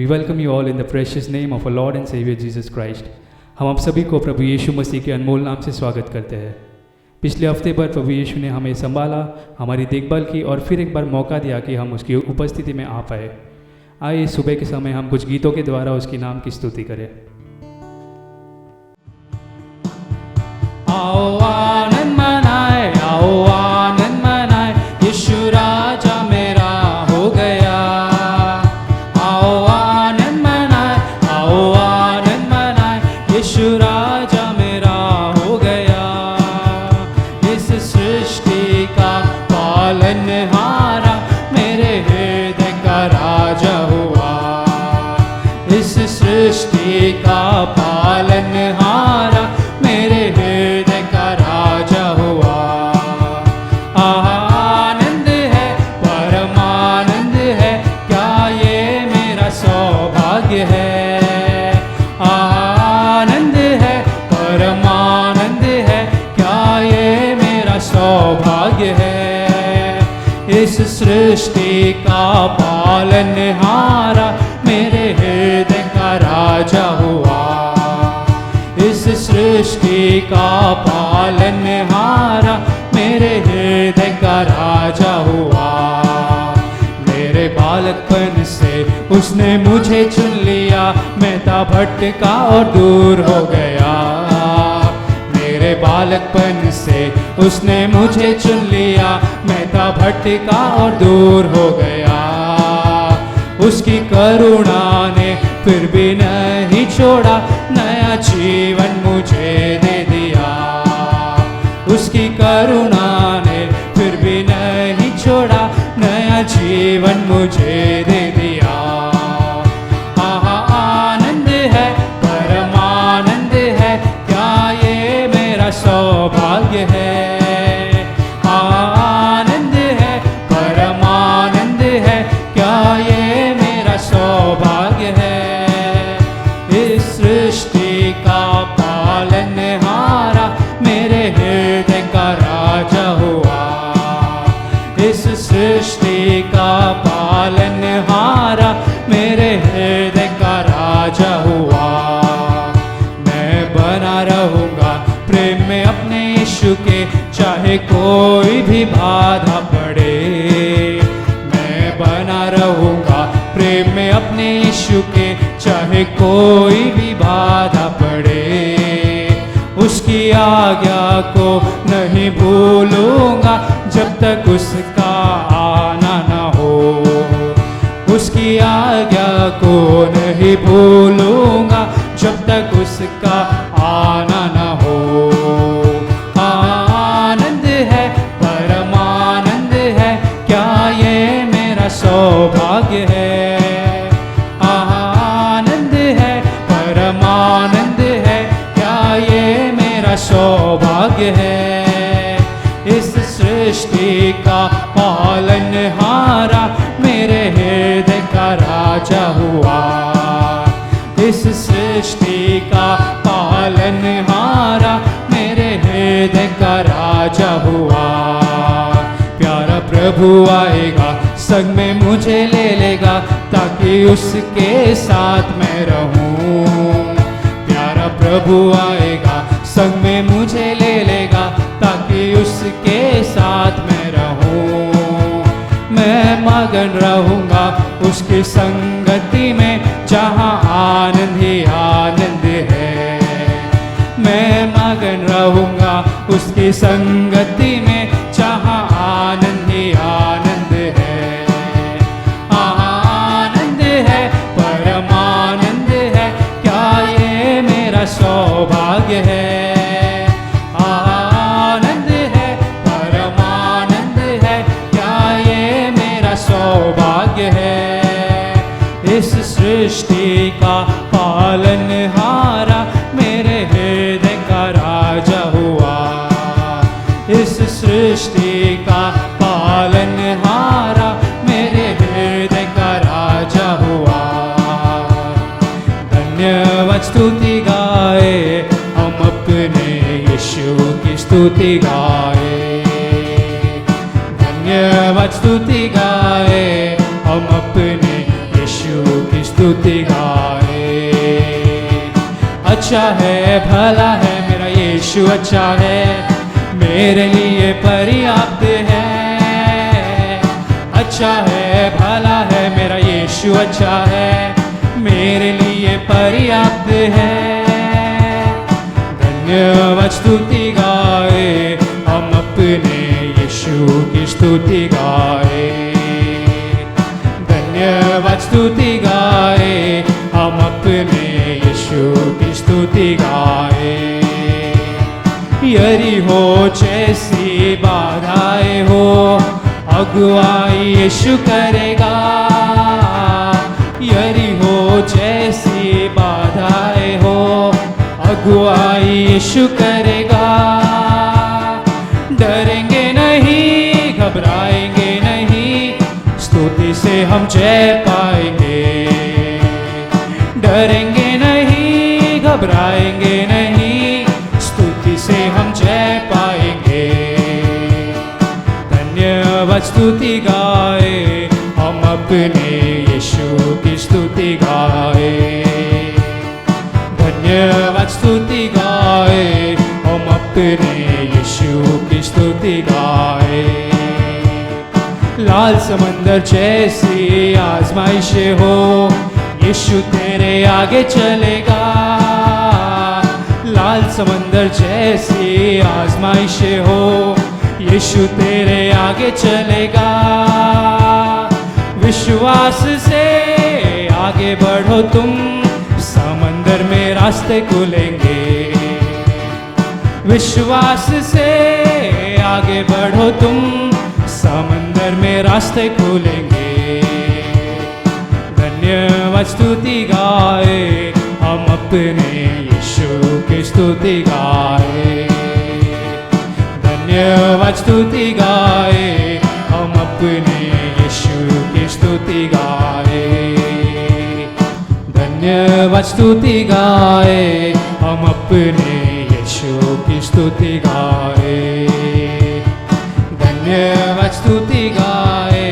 We welcome you all in the precious name of our Lord and Savior Jesus Christ. हम आप सभी को प्रभु यीशु मसीह के अनमोल नाम से स्वागत करते हैं। पिछले हफ्ते पर प्रभु यीशु ने हमें संभाला, हमारी देखभाल की और फिर एक बार मौका दिया कि हम उसकी उपस्थिति में आ पाए। आइए सुबह के समय हम कुछ गीतों के द्वारा उसके नाम की स्तुति करें। आओ आनंद मनाए, आओ आनंद मनाए, यीशु राजा मेरा हो गया। आओ आनंद मनाए, आओ आनंद मनाए, यीशु राजा मेरा हो गया। इस सृष्टि का पालनहारा मेरे हृदय का राजा हुआ। इस सृष्टि का पालनहारा मेरे हृदय का राजा हुआ। आनंद है, परमानंद है, क्या ये मेरा सौभाग्य है। आनंद है, परमानंद है, क्या ये मेरा सौभाग्य है। इस सृष्टि का पालनहारा मेरे हृदय का राजा हुआ। इस सृष्टि का पालनहारा मेरे हृदय का राजा हुआ। मेरे बालकपन से उसने मुझे चुन लिया, मैं था भटका और दूर हो गया। मेरे बालकपन से उसने मुझे चुन लिया, मैं था भटका और दूर हो गया। उसकी करुणा ने फिर भी नहीं छोड़ा, नया जीवन मुझे दे दिया। उसकी करुणा ने फिर भी नहीं छोड़ा, नया जीवन मुझे दे दिया। आनंद है, परमानंद है, क्या ये मेरा सौभाग्य है। आनंद है, परमानंद है, क्या ये मेरा सौभाग्य है। इस सृष्टि का पालनहारा मेरे हृदय का राजा हुआ। इस सृष्टि का पालनहारा मेरे हृदय का राजा हुआ। मैं बना रहूँगा प्रेम में अपने यीशु के, चाहे कोई भी बाधा पड़े। मैं बना रहूँगा प्रेम में अपने यीशु के, चाहे कोई भी बाधा पड़े। उसकी आज्ञा को नहीं भूलूंगा जब तक उसका आना न हो। उसकी आज्ञा को नहीं भूलूंगा जब तक उसका आना न हो। आनंद है, परमानंद है, क्या ये मेरा सौभाग्य है। आनंद है, परमानंद है, क्या ये मेरा सौभाग्य है। इस सृष्टि का पालनहारा मेरे हृदय का राजा हुआ। इस सृष्टि का पालनहारा मेरे हृदय का राजा हुआ। प्यारा प्रभु आएगा, संग में मुझे ले लेगा, ताकि उसके साथ मैं रहूं। प्यारा प्रभु आएगा, संग में मुझे ले लेगा, ताकि उसके साथ मैं रहूं। मैं मगन रहूंगा उसकी संगति में, जहां आनंद ही आनंद है। मैं मगन रहूंगा उसकी संगति में, जहां आनंद ही आनंद है। आनंद है, परमानंद है, क्या ये मेरा सौभाग्य है। आनंद है, परमानंद है, क्या ये मेरा सौभाग्य है। इस सृष्टि का पालनहारा मेरे हृदय का राजा हुआ। इस सृष्टि का पालनहारा मेरे हृदय का राजा हुआ। धन्यवाद स्तुति गाए हम अपने यीशु की स्तुति गाए। धन्यवाद स्तुति गाए हम अपने यीशु की स्तुति गाए। अच्छा है भला है मेरा यीशु, अच्छा है मेरे लिए पर्याप्त है। अच्छा है भला है मेरा यीशु, अच्छा है मेरे लिए पर्याप्त है। धन्यवाद स्तुति गाए हम अपने यीशु की स्तुति गाए। धन्यवाद स्तुति गाए हम अपने यीशु की स्तुति गाए। यरीहो जैसी बाधाएं हो अगुवाई यीशु करेगा। यरीहो जैसी बाधाएं हो अगुवाई यीशु करेगा। डरेंगे नहीं घबराएंगे नहीं, स्तुति से हम जय पाएंगे। डरेंगे नहीं घबराएंगे नहीं, स्तुति से हम जय पाएंगे। धन्यवाद स्तुति गाए हम अपने यीशु की स्तुति गाए। धन्यवाद स्तुति गाए हम अपने यीशु की स्तुति गाए। लाल समंदर जैसी आजमाइशें हो यीशु तेरे आगे चलेगा। लाल समंदर जैसी आजमाइशें हो यीशु तेरे आगे चलेगा। विश्वास से आगे बढ़ो तुम, समंदर में रास्ते खुलेंगे। विश्वास से आगे बढ़ो तुम, समंदर में रास्ते खुलेंगे। धन्यवाद स्तुति गाए हम अपने यीशु की स्तुति गाए। धन्यवाद स्तुति गाए हम अपने यीशु की स्तुति गाए। धन्यवाद स्तुति गाए हम अपने यीशु की स्तुति गाए। धन्यवाद स्तुति गाए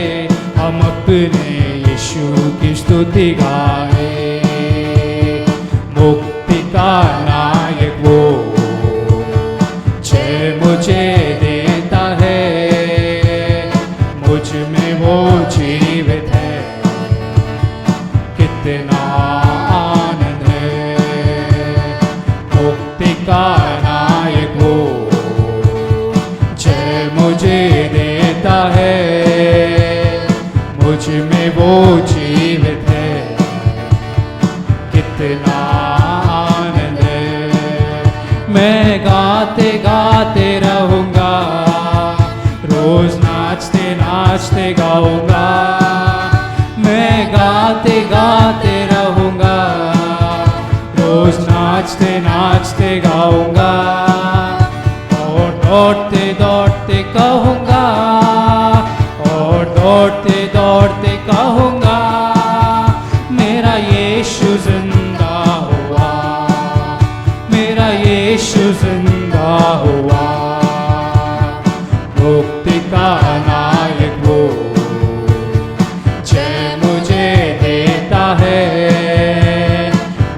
हम अपने यीशु की स्तुति गाए। मुक्ति का नायक वो जय मुझे देता है, मुझ में वो जीवित है, कितना आनंद है। मुक्ति का नायक वो जय मुझे देता है, मुझ में वो जीवित है, कितना आनंद है। मैं गाते गाते रहूँगा, रोज नाचते नाचते गाऊँगा। मैं गाते गाते रहूँगा, रोज नाचते नाचते गाऊँगा। और दौड़ते दौड़ते कहूँगा, और दौड़ते दौड़ते कहूँगा, मेरा यीशु जिंदा हुआ, मेरा यीशु जिंदा हुआ। मुक्ति का नायक वो जय मुझे देता है,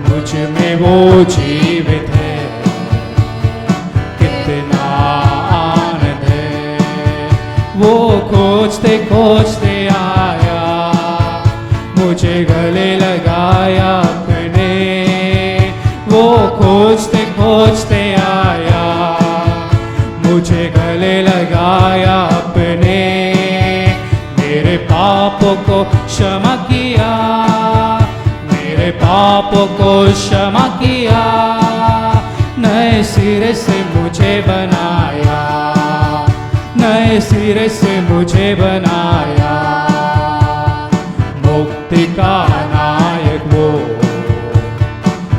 मुझ में वो जीवित है, कितना आनंद है। वो खोजते खोजते आया, मुझे गले लगाया अपने। वो खोजते खोजते आया, मुझे गले लगाया अपने। मेरे पापों को क्षमा किया, मेरे पापों को क्षमा किया। नए सिरे से मुझे बनाया, नए सिरे से मुझे बनाया। मुक्ति का नायक वो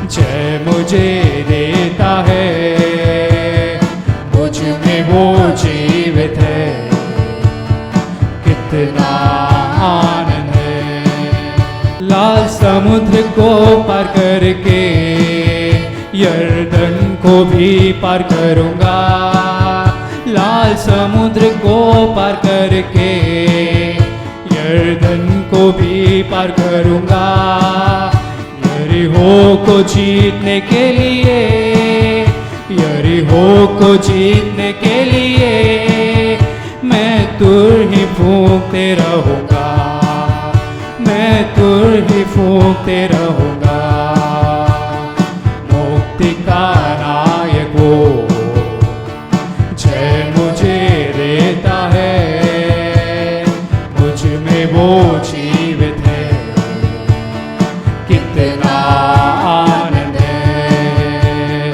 जय मुझे देता है, मुझ में वो जीवित है, कितना आनंद है। लाल समुद्र को पार करके यरदन को भी पार करूँगा। लाल समुद्र को पार करके यरदन को भी पार करूंगा, यरीहो को जीतने के लिए, यरीहो को जीतने के लिए मैं तुर ही फूंकते रहूंगा, मैं तुर ही फूंकते रहूंगा। मुक्ति का नायक वो जय मुझे देता है, मुझ में वो जीवित है, कितना आनंद है।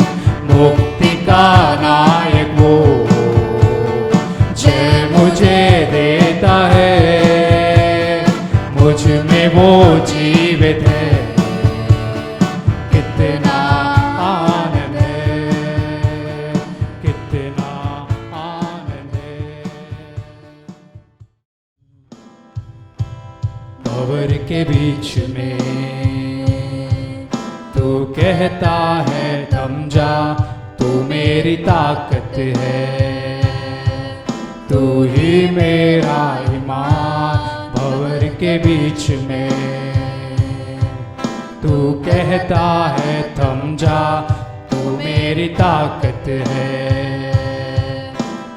मुक्ति का नायक वो जय मुझे देता है, मुझ में वो जीवित है, कितना आनंद है, कितना आनंद है। भंवर के बीच में तू कहता है थम जा, तू मेरी ताकत है, तू ही मेरा ईमान। भंवर के बीच में तू कहता है थम जा, तू मेरी ताकत है,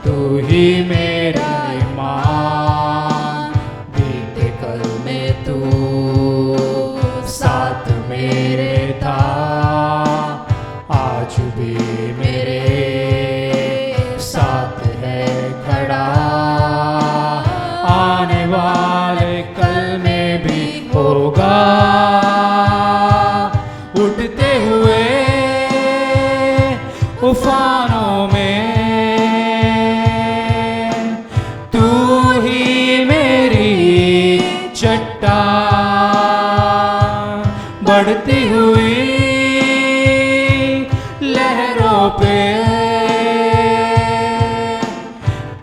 तू ही मेरा ईमान। बीते कल में तू साथ मेरे था, आज भी मेरे साथ है खड़ा, आने वाले कल में भी होगा। उठते हुए उफानों में तू ही मेरी चट्टान, बढ़ती हुई लहरों पे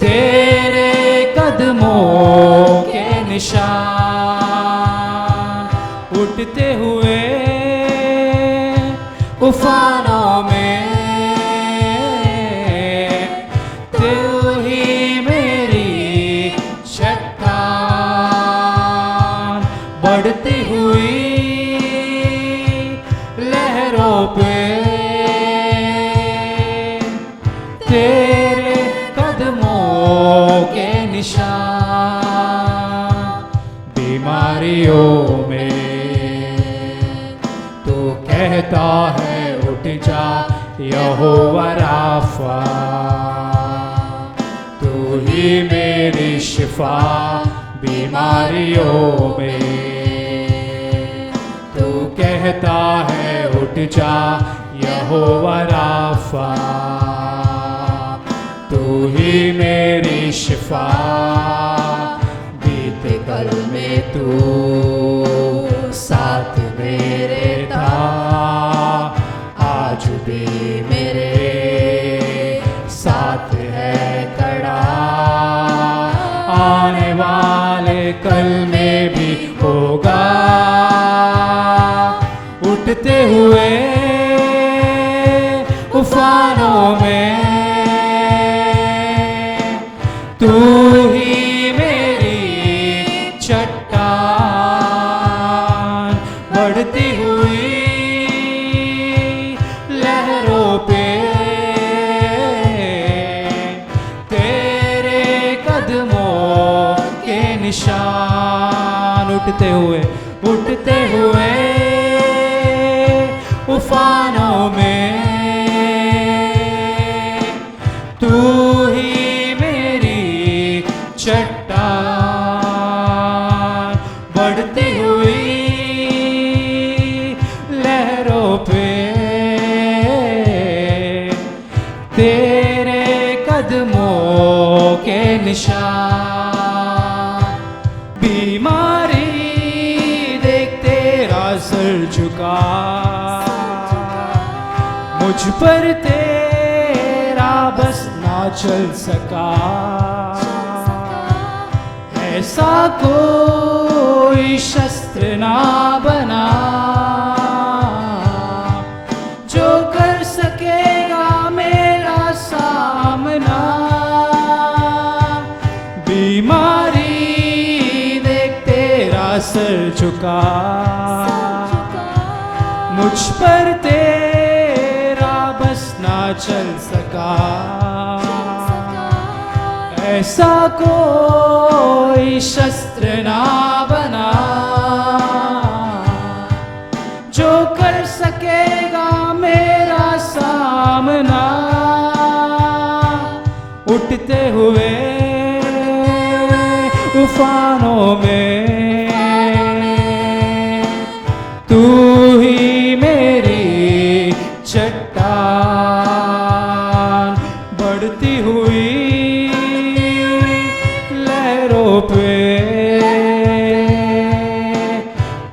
तेरे कदमों के निशान। उठते हुए उफानों में तू ही मेरी चट्टान, बढ़ती हुई लहरों पे तेरे कदमों के निशान। बीमारियों में तू कहता है उठ जा, यहोवा राफा, तू ही मेरी शिफा। बीमारियों में तू कहता है उठ जा, यहोवा राफा, तू ही मेरी शिफा। बीते कल में तू साथ मेरे था, आज भी मेरे साथ है खड़ा, आने वाले कल में भी होगा। उठते हुए उफानों में तू ही मेरी चट्टान, बढ़ती हुई लहरों पे तेरे कदमों के निशान। उठते हुए उफानों में तू ही मेरी चट्टान, बढ़ती हुई लहरों पे तेरे कदमों के निशान। बीमारी देख तेरा सर झुका, मुझ पर तेरा बस ना चल सका। ऐसा कोई शस्त्र ना बना जो कर सकेगा मेरा सामना। बीमारी देख मुझ पर तेरा बस ना चल सका, ऐसा कोई शस्त्र ना बना जो कर सकेगा मेरा सामना। उठते हुए तूफानों में तू ही मेरी चट्टान, बढ़ती हुई लहरों पे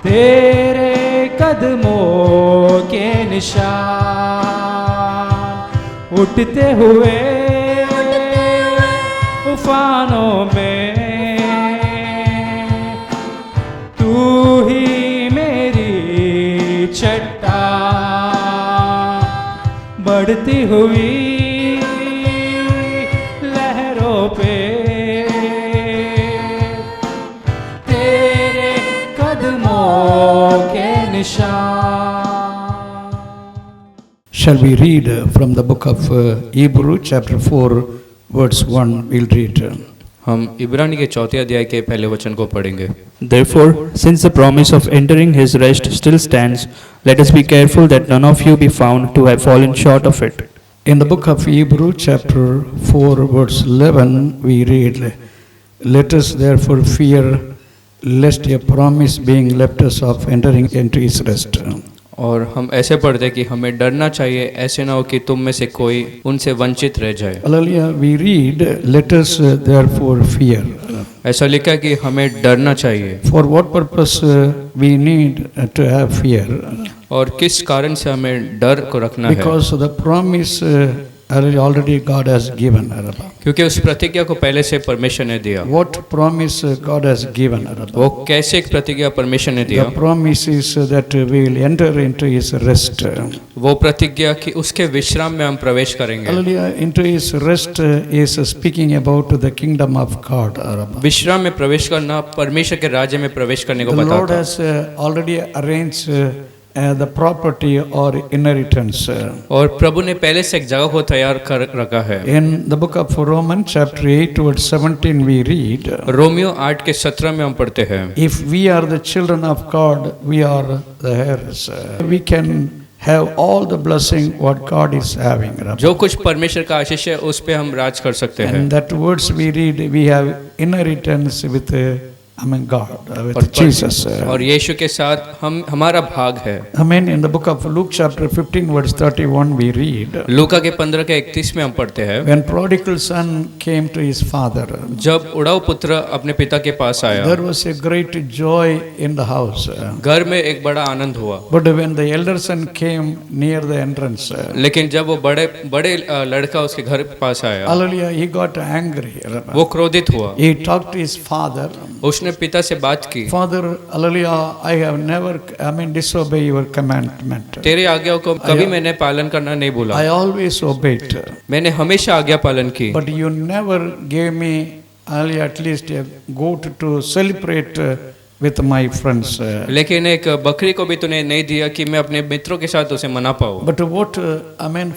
तेरे कदमों के निशान। उठते हुए तूफानों में तू ही मेरी चट्टान, बढ़ती हुई लहरों पे तेरे कदमों के निशान। Shall we read from the book of Hebrew chapter 4 verse 1? We'll read. हम इब्रानी के चौथे अध्याय के पहले वचन को पढ़ेंगे। Therefore, since the promise of entering his rest still stands, let us be careful that none of you be found to have fallen short of it. In the book of Hebrew chapter 4 verse 11 we read, let us therefore fear lest a promise being left us of entering into his rest. और हम ऐसे पढ़ते कि हमें डरना चाहिए, ऐसे ना हो कि तुम में से कोई उनसे वंचित रह जाए। Hallelujah. We read, let us therefore fear. ऐसा लिखा है कि हमें डरना चाहिए। For what purpose we need to have fear? और किस कारण से हमें डर को रखना है? Because the promise already God has given. क्योंकि उस प्रतिज्ञा को पहले से परमेश्वर ने दिया। What promise God has given? वो कैसे एक प्रतिज्ञा परमेश्वर ने दिया? The promise is that we will enter into his rest. वो प्रतिज्ञा कि उसके विश्राम में हम प्रवेश करेंगे। Hallelujah. Into his rest is speaking about the kingdom of God. विश्राम में प्रवेश करना परमेश्वर के राज्य में प्रवेश करने को The Lord बताता है। has already arranged the property or inheritance. और प्रभु ने पहले से एक जगह को तैयार कर रखा है। In the book of Romans chapter 8 verse 17 we read, Romeo 8 के 17 में हम पढ़ते हैं, if we are the children of God, we are the heirs. We can have all the blessing what God is having. जो कुछ परमेश्वर का आशीष है उस पे हम राज कर सकते हैं। And that words we read, we have inheritance with God, with Jesus. और यीशु के साथ हम हमारा भाग है। Amen. In the book of Luke chapter 15 verse 31 we read, लूका के 15 के 31 में हम पढ़ते हैं, when prodigal son came to his father, जब उड़ाऊ पुत्र अपने पिता के पास आया, there was a great joy in the house. घर में एक बड़ा आनंद हुआ। But when the elder son came near the entrance, लेकिन जब वो बड़े लड़का उसके घर के पास आया, hallelujah, he got angry. वो क्रोधित हुआ। He talked to his father. उसने पिता से बात की, Father, hallelujah, I have never, disobey your commandment. तेरे आज्ञाओं को कभी मैंने पालन करना नहीं भूला, I always obeyed. मैंने हमेशा आज्ञा पालन की, But you never gave me, hallelujah, at least a goat to celebrate with my friends. लेकिन एक बकरी को भी तूने नहीं दिया कि मैं अपने मित्रों के साथ उसे मना पाऊं। But what,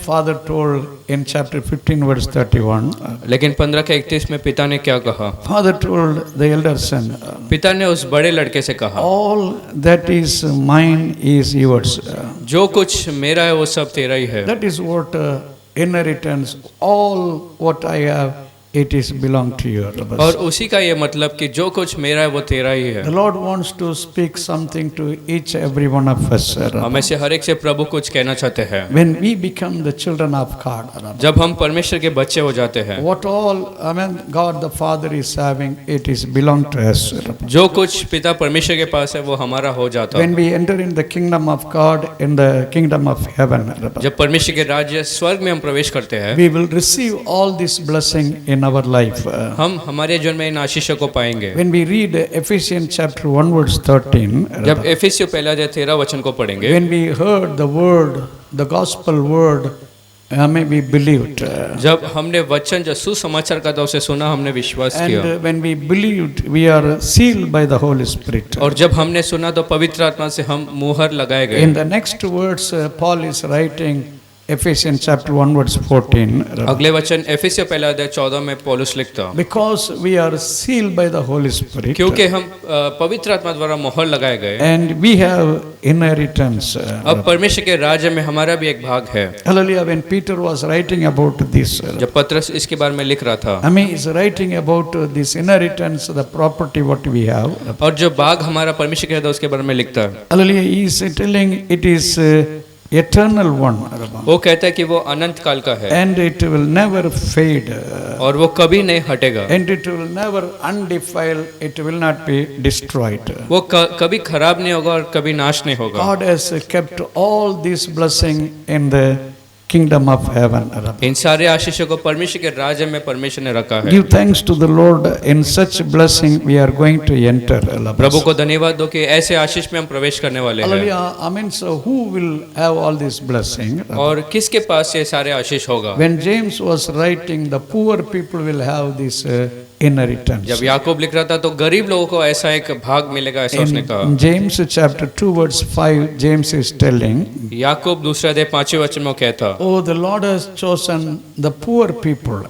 Father told in chapter 15 verse 31, लेकिन 15 के 31 में पिता ने क्या कहा? Father told the elder son, पिता ने उस बड़े लड़के से कहा, all that is mine is yours. जो कुछ मेरा है वो सब तेरा ही है। That is what inheritance, all what I have, it is belong to you. और उसी का ये मतलब कि जो कुछ मेरा है वो तेरा ही है। The Lord wants to speak something to each every one of us. हमें से हर एक से प्रभु कुछ कहना चाहते हैं। When we become the children of God, जब हम परमेश्वर के बच्चे हो जाते हैं, what all, God the Father is having, it is belong to us. जो कुछ पिता परमेश्वर के पास है वो हमारा हो जाता है। When we enter in the kingdom of God, in the kingdom of heaven, जब परमेश्वर के राज्य स्वर्ग में हम प्रवेश करते हैं, we will receive all this blessing in our life. हम हमारे जीवन में इन आशीषों को पाएंगे। When we read Ephesians chapter 1 verse 13, जब एफिसियों पहला अध्याय 13 वचन को पढ़ेंगे, when we heard the word, the gospel word, May we believed. जब हमने वचन जो सुसमाचार का था उसे सुना, हमने विश्वास किया, And when we believed, we are sealed by the Holy Spirit. और जब हमने सुना तो पवित्र आत्मा से हम मुहर लगाए गए। In the next words, Paul is writing Ephesians chapter 1 verse 14. अगले वचन एफेसियों पहला अध्याय 14 में पौलुस लिखता, Because we are sealed by the Holy Spirit. क्योंकि हम पवित्र आत्मा द्वारा मोहर लगाए गए, And we have inheritance. अब परमेश्वर के राज्य में हमारा भी एक भाग है। Hallelujah. When Peter was writing about this, जब पत्रस इसके बारे में लिख रहा था, is writing about this inheritance, the property what we have. और जो भाग हमारा परमेश्वर के है उसके बारे में लिखता है, Hallelujah. He is telling it is eternal one. वो कहता है कि वो अनंत काल का है And it will never fade. और वो कभी नहीं हटेगा, And it will never undefiled. It will not be destroyed. वो कभी खराब नहीं होगा और कभी नाश नहीं होगा। God has kept all this blessing in the kingdom of heaven. इन सारे आशीषों को परमेश्वर के राज्य में परमेश्वर ने रखा है। Give thanks to the Lord. In such blessing we are going to enter. प्रभु को धन्यवाद दो कि ऐसे आशीष में हम प्रवेश करने वाले हैं। Hallelujah. So who will have all this blessing? और किसके पास ये सारे आशीष होगा? When James was writing, the poor people will have this inheritance. जब याकूब लिख रहा था तो गरीब लोगों को ऐसा एक भाग मिलेगा, ऐसा उसने कहा। In James chapter 2 verse 5, James is telling, याकूब दूसरा अध्याय 5वें वचन में कहता, oh, the Lord has chosen the poor people,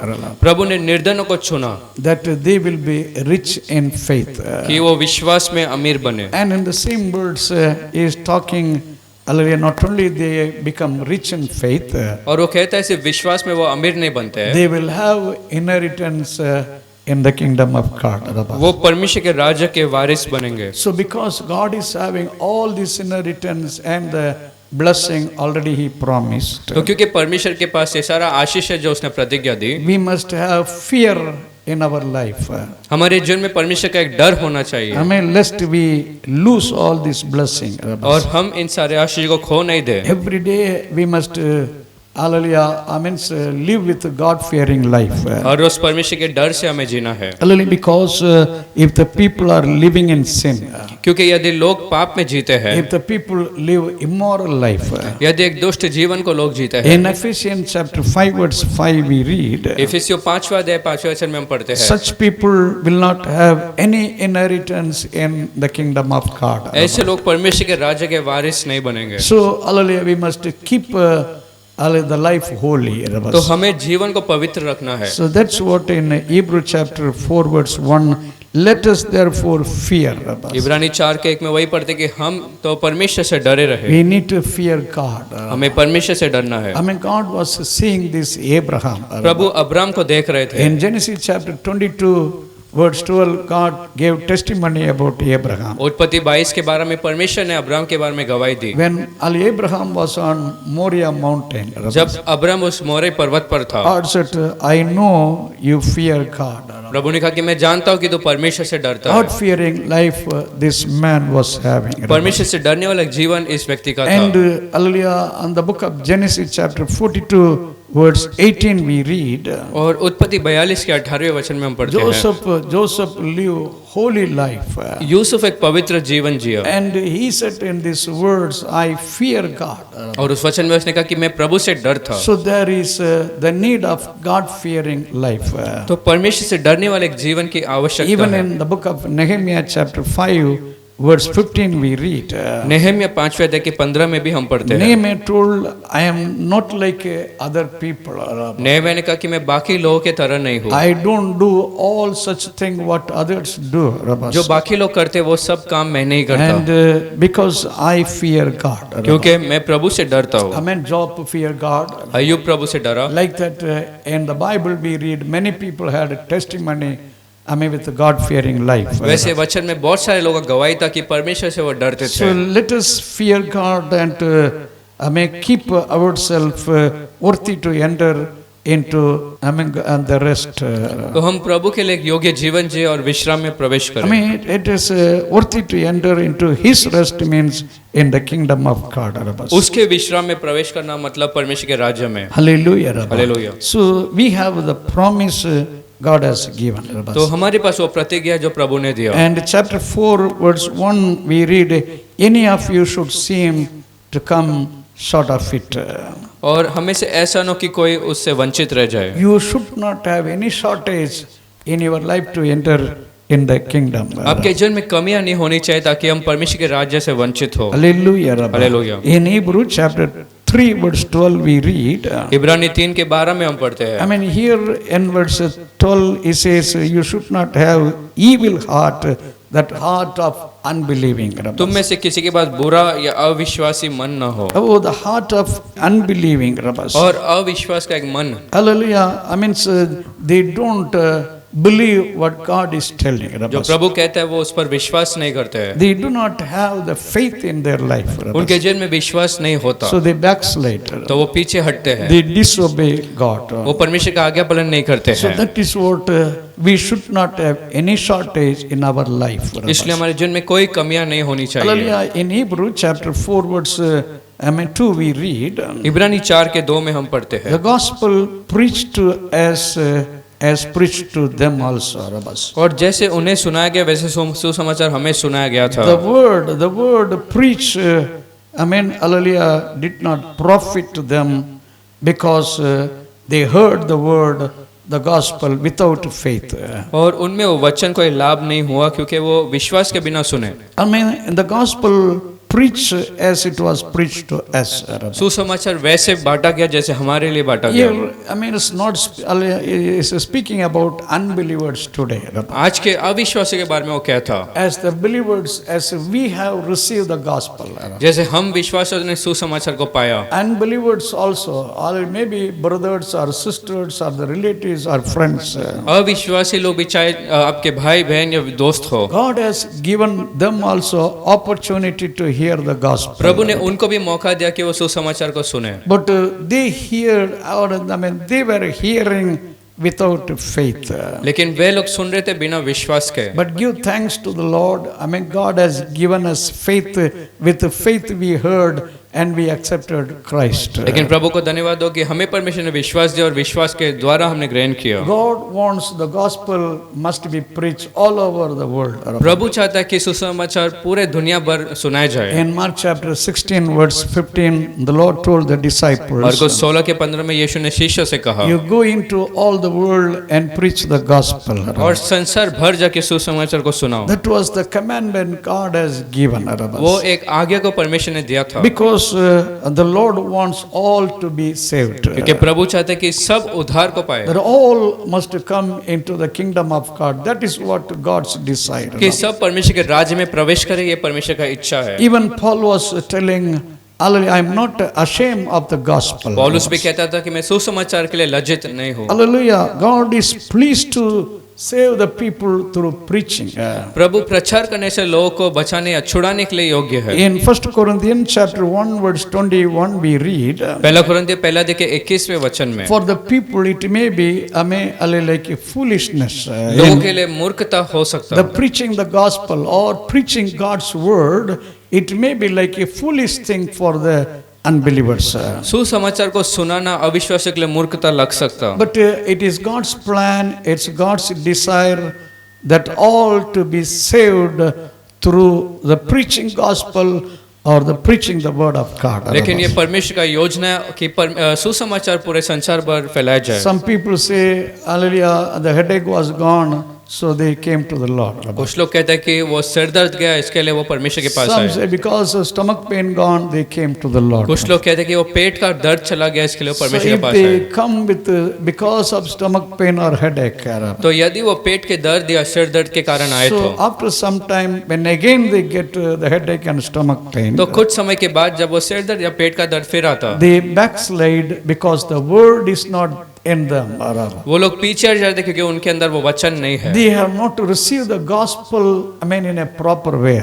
प्रभु ने निर्धनों को चुना that they will be rich in faith. कि वो विश्वास में अमीर बने। And in the same words, he is talking, hallelujah, not only they become rich in faith, और वो कहता है सिर्फ विश्वास में वो अमीर नहीं बनते हैं, they will have inheritance in the kingdom of God. वो परमेश्वर के राज्य के वारिस बनेंगे। So because God is having all this inheritance and the blessing already he promised, तो क्योंकि परमेश्वर के पास ये सारा आशीष है जो उसने प्रतिज्ञा दी, we must have fear in our life. हमारे जीवन में परमेश्वर का एक डर होना चाहिए, Lest we lose all this blessing. और हम इन सारे आशीष को खो नहीं दे। Every day we must, hallelujah, live with God-fearing life. हर रोज परमेश्वर के डर से हमें जीना है, Hallelujah, because if the people are living in sin, क्योंकि यदि लोग पाप में जीते हैं, if the people live immoral life, यदि एक दुष्ट जीवन को लोग जीते हैं, in Ephesians chapter 5 verse 5 we read, इफिसियों 5वां अध्याय 5वें वचन में हम पढ़ते हैं, such people will not have any inheritance in the kingdom of God. ऐसे लोग परमेश्वर के राज्य के वारिस नहीं बनेंगे। So, hallelujah, we must keep the life holy. तो हमें जीवन को पवित्र रखना है। So that's what in Hebrew chapter 4 verse 1, let us therefore fear. इब्रानी 4:1 में वही पढ़ते कि हम तो परमेश्वर से डरे रहे। We need to fear God. हमें परमेश्वर से डरना है। God was seeing this Abraham. Prabhu Abram को देख रहे थे। In Genesis chapter 22 verse 12, God gave testimony about Abraham. उत्पत्ति 22 के बारे में परमेश्वर ने अब्राम के बारे में गवाही दी। When Abraham was on Moriah mountain, जब अब्राम उस मोरे पर्वत पर था, God said, I know you fear God. प्रभु ने कहा कि मैं जानता हूँ कि तू परमेश्वर से डरता है। God fearing life this man was having. परमेश्वर से डरने वाला जीवन इस व्यक्ति का And था। hallelujah, on the book of Genesis chapter 42 verse 18 we read, और उत्पत्ति 42 के 18वें वचन में हम पढ़ते हैं, Joseph lived holy life. Yusuf एक पवित्र जीवन जिया, And he said in these words, I fear God. और उस वचन में उसने कहा कि मैं प्रभु से डरता। So there is the need of God fearing life. तो परमेश्वर से डरने वाले एक जीवन की आवश्यकता Even है। in the book of Nehemiah chapter 5 verse 15 we read, नेहम्या 5वें अध्याय के 15 में भी हम पढ़ते हैं, Nehemiah told, I am not like other people. नेहम्या ने कहा कि मैं बाकी लोगों के तरह नहीं हूँ, I don't do all such thing what others do. जो बाकी लोग करते वो सब काम मैं नहीं करता, And because I fear God. क्योंकि मैं प्रभु से डरता हूँ। Job fear God. अय्यूब प्रभु से डरा। Like that in the Bible we read many people had a testimony with God fearing life. वैसे वचन में बहुत सारे लोगों का गवाही था कि परमेश्वर से वो डरते So थे। let us fear God and keep ourselves worthy to enter into and the rest. तो हम प्रभु के लिए एक योग्य जीवन जिए और विश्राम में प्रवेश करें। It is worthy to enter into His rest means in the kingdom of God. उसके विश्राम में प्रवेश करना मतलब परमेश्वर के राज्य में। Hallelujah. Hallelujah. So we have the promise God has given. तो हमारे पास वो प्रतिज्ञा जो प्रभु ने दिया। And chapter 4 verse 1 we read, any of you should seem to come short of it. और हमें से ऐसा न हो कि कोई उससे वंचित रह जाए। You should not have any shortage in your life to enter in the kingdom. आपके जीवन में कमियां नहीं होनी चाहिए ताकि हम परमेश्वर के राज्य से वंचित हो। Hallelujah. Rabbi. Hallelujah. In Hebrew chapter 3 verse 12 we read. इब्रानी 3 के 12 में हम पढ़ते हैं। I mean here in verse 12 it says you should not have evil heart, that heart of unbelieving. Rabbi. तुम में से किसी के पास बुरा या अविश्वासी मन न हो। Oh, the heart of unbelieving. Rabbi. और अविश्वास का एक मन। Hallelujah. I mean they don't believe what God is telling. जो Rabbi. प्रभु कहता है वो उस पर विश्वास नहीं करते हैं। They do not have the faith in their life. Rabbi. उनके जीवन में विश्वास नहीं होता So they backslide. तो वो पीछे हटते हैं। They disobey God. वो परमेश्वर का आज्ञा पालन नहीं करते So हैं। that is what we should not have any shortage in our life. Rabbi. इसलिए हमारे जीवन में कोई कमियां नहीं होनी चाहिए। Hallelujah. In Hebrew chapter 4 verse 2 we read. इब्रानी 4 के 2 में हम पढ़ते हैं। The gospel preached to us as preached to them also. Rabbi. और जैसे उन्हें सुनाया गया वैसे सुसमाचार हमें सुनाया गया था। The word preach, hallelujah, did not profit to them because they heard the word, the gospel without faith. और उनमें वो वचन कोई लाभ नहीं हुआ क्योंकि वो विश्वास के बिना सुने। The gospel preached as it was preached to us. सुसमाचार वैसे बांटा गया जैसे हमारे लिए बांटा गया। Here, it's not, it's speaking about unbelievers today. आज के अविश्वासी के बारे में वो क्या था? As the believers, as we have received the gospel. जैसे हम विश्वासियों ने सुसमाचार को पाया। Unbelievers also, or maybe brothers or sisters or the relatives or friends. अविश्वासी लोग भी चाहे आपके भाई बहन या दोस्त हो। God has given them also opportunity to hear the gospel. प्रभु ने उनको भी मौका दिया कि वो सुसमाचार को सुने। But they heard, they were hearing without faith. लेकिन वे लोग सुन रहे थे बिना विश्वास के। But give thanks to the Lord. God has given us faith. With the faith we heard and we accepted Christ. लेकिन प्रभु को धन्यवाद हो कि हमें परमेश्वर ने विश्वास दिया और विश्वास के द्वारा हमने ग्रहण किया। God wants the gospel must be preached all over the world. प्रभु चाहता है कि सुसमाचार पूरे दुनिया भर सुनाया जाए। In Mark chapter 16 verse 15, the Lord told the disciples, मरकुस 16 के 15 में यीशु ने शिष्यों से कहा, you go into all the world and preach the gospel. और संसार भर जाके सुसमाचार को सुनाओ। That was the commandment God has given. वो एक आज्ञा को परमेश्वर ने दिया था। Because the Lord wants all to be saved. क्योंकि प्रभु चाहते हैं कि सब उद्धार को पाए। That all must come into the kingdom of God. That is what God's desire. कि सब परमेश्वर के राज्य में प्रवेश करें, ये परमेश्वर का इच्छा है। Even Paul was telling, I am not ashamed of the gospel. पौलुस भी कहता था कि मैं सुसमाचार के लिए लज्जित नहीं हूँ। Hallelujah. God is pleased to save the people through preaching. प्रभु प्रचार करने से लोगों को बचाने या छुड़ाने के लिए योग्य है। In 1 Corinthians chapter 1 verse 21 we read, पहला कुरिन्थियों पहला अध्याय के 21वें वचन में for the people it may be like a foolishness. लोगों के लिए मूर्खता हो सकता The है। preaching the gospel or preaching God's word, it may be like a foolish thing for the unbelievers. सुसमाचार को सुनाना अविश्वासियों के लिए मूर्खता लग सकता। But it is God's plan, it's God's desire that all to be saved through the preaching gospel or the preaching the word of God. लेकिन ये परमेश्वर का योजना है कि सुसमाचार पूरे संसार भर फैलाया जाए। Some people say, hallelujah, the headache was gone, so they came to the Lord. कुछ लोग कहते हैं कि वो सिर दर्द गया इसके लिए वो परमेश्वर के पास Some आए। say because of stomach pain gone, they came to the Lord. कुछ लोग कहते हैं कि वो पेट का दर्द चला गया इसके लिए वो So परमेश्वर के if पास they आए। come with because of stomach pain or headache, तो यदि वो पेट के दर्द या सिर दर्द के कारण आए so तो after some time, when again they get the headache and stomach pain, तो कुछ समय के बाद जब वो सिर दर्द या पेट का दर्द फिर आता they backslide because the word is not in them. वो लोग पीछे हट जाते क्योंकि उनके अंदर वो वचन नहीं है। They have not received the gospel, in a proper way.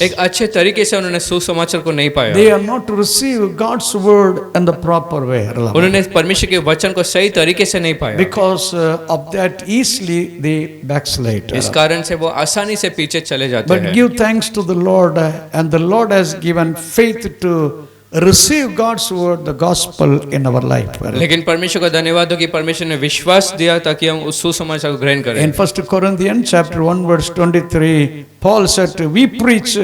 एक अच्छे तरीके से उन्होंने सुसमाचार को नहीं पाया। They have not received God's word in the proper way. उन्होंने परमेश्वर के वचन को सही तरीके से नहीं पाया। Because of that, easily they backslide. इस कारण से वो आसानी से पीछे चले जाते But हैं। give thanks to the Lord, and the Lord has given faith to receive God's word, the gospel in our life. लेकिन परमेश्वर का धन्यवाद हो कि परमेश्वर ने विश्वास दिया ताकि हम उस सुसमाचार को ग्रहण करें। In 1 Corinthians chapter 1 verse 23, Paul said, we preach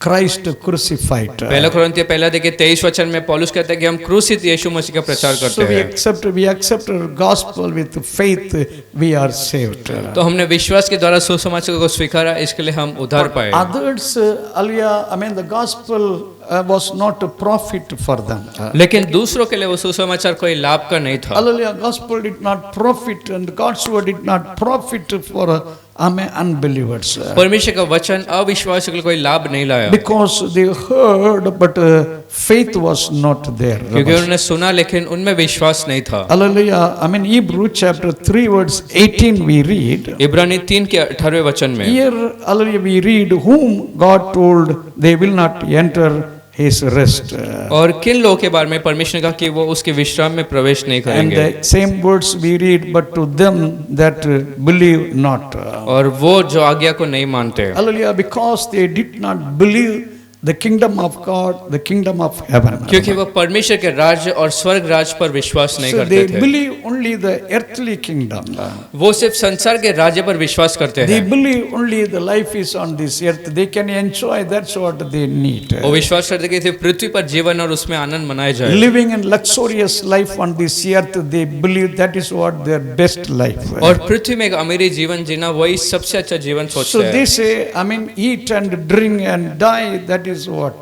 Christ crucified. पहला कुरिन्थियों पहला देखिए 23 वचन में पौलुस कहता है कि हम क्रूसित यीशु मसीह का प्रचार So करते हैं। we accept our gospel with faith, we are saved. तो हमने विश्वास के द्वारा सुसमाचार को स्वीकारा, इसके लिए हम उद्धार पाए। Others, earlier, I mean, the gospel was not a profit for them. लेकिन दूसरों के लिए वो सुसमाचार कोई लाभ का नहीं था। Hallelujah, gospel did not profit and God's word did not profit for unbelievers. परमेश्वर का वचन अविश्वासियों के लिए कोई लाभ नहीं लाया, Because they heard, but faith was not there. क्योंकि उन्होंने सुना लेकिन उनमें विश्वास नहीं था। Hallelujah, I mean, Hebrew chapter 3 verse 18 we read. इब्रानी 3 के 18वें वचन में Here, hallelujah, we read whom God told they will not enter his rest. और किन लोगों के बारे में परमेश्वर ने कहा कि वो उसके विश्राम में प्रवेश नहीं And करेंगे, the same words we read, but to them that believe not. और वो जो आज्ञा को नहीं मानते, Hallelujah, because they did not believe the kingdom of God, the kingdom of heaven. क्योंकि वो परमेश्वर के राज्य और स्वर्ग राज्य पर विश्वास नहीं So करते they थे। believe only the earthly kingdom. वो सिर्फ संसार के राज्य पर विश्वास करते They हैं। believe only the life is on this earth. They can enjoy, that's what they need. वो विश्वास करते कि सिर्फ पृथ्वी पर जीवन और उसमें आनंद मनाया जाए, Living in luxurious life on this earth, they believe that is what their best life. और पृथ्वी में एक अमीरी जीवन जीना वही सबसे अच्छा जीवन So सोचते they हैं। say, I mean, eat and drink and die, that is what.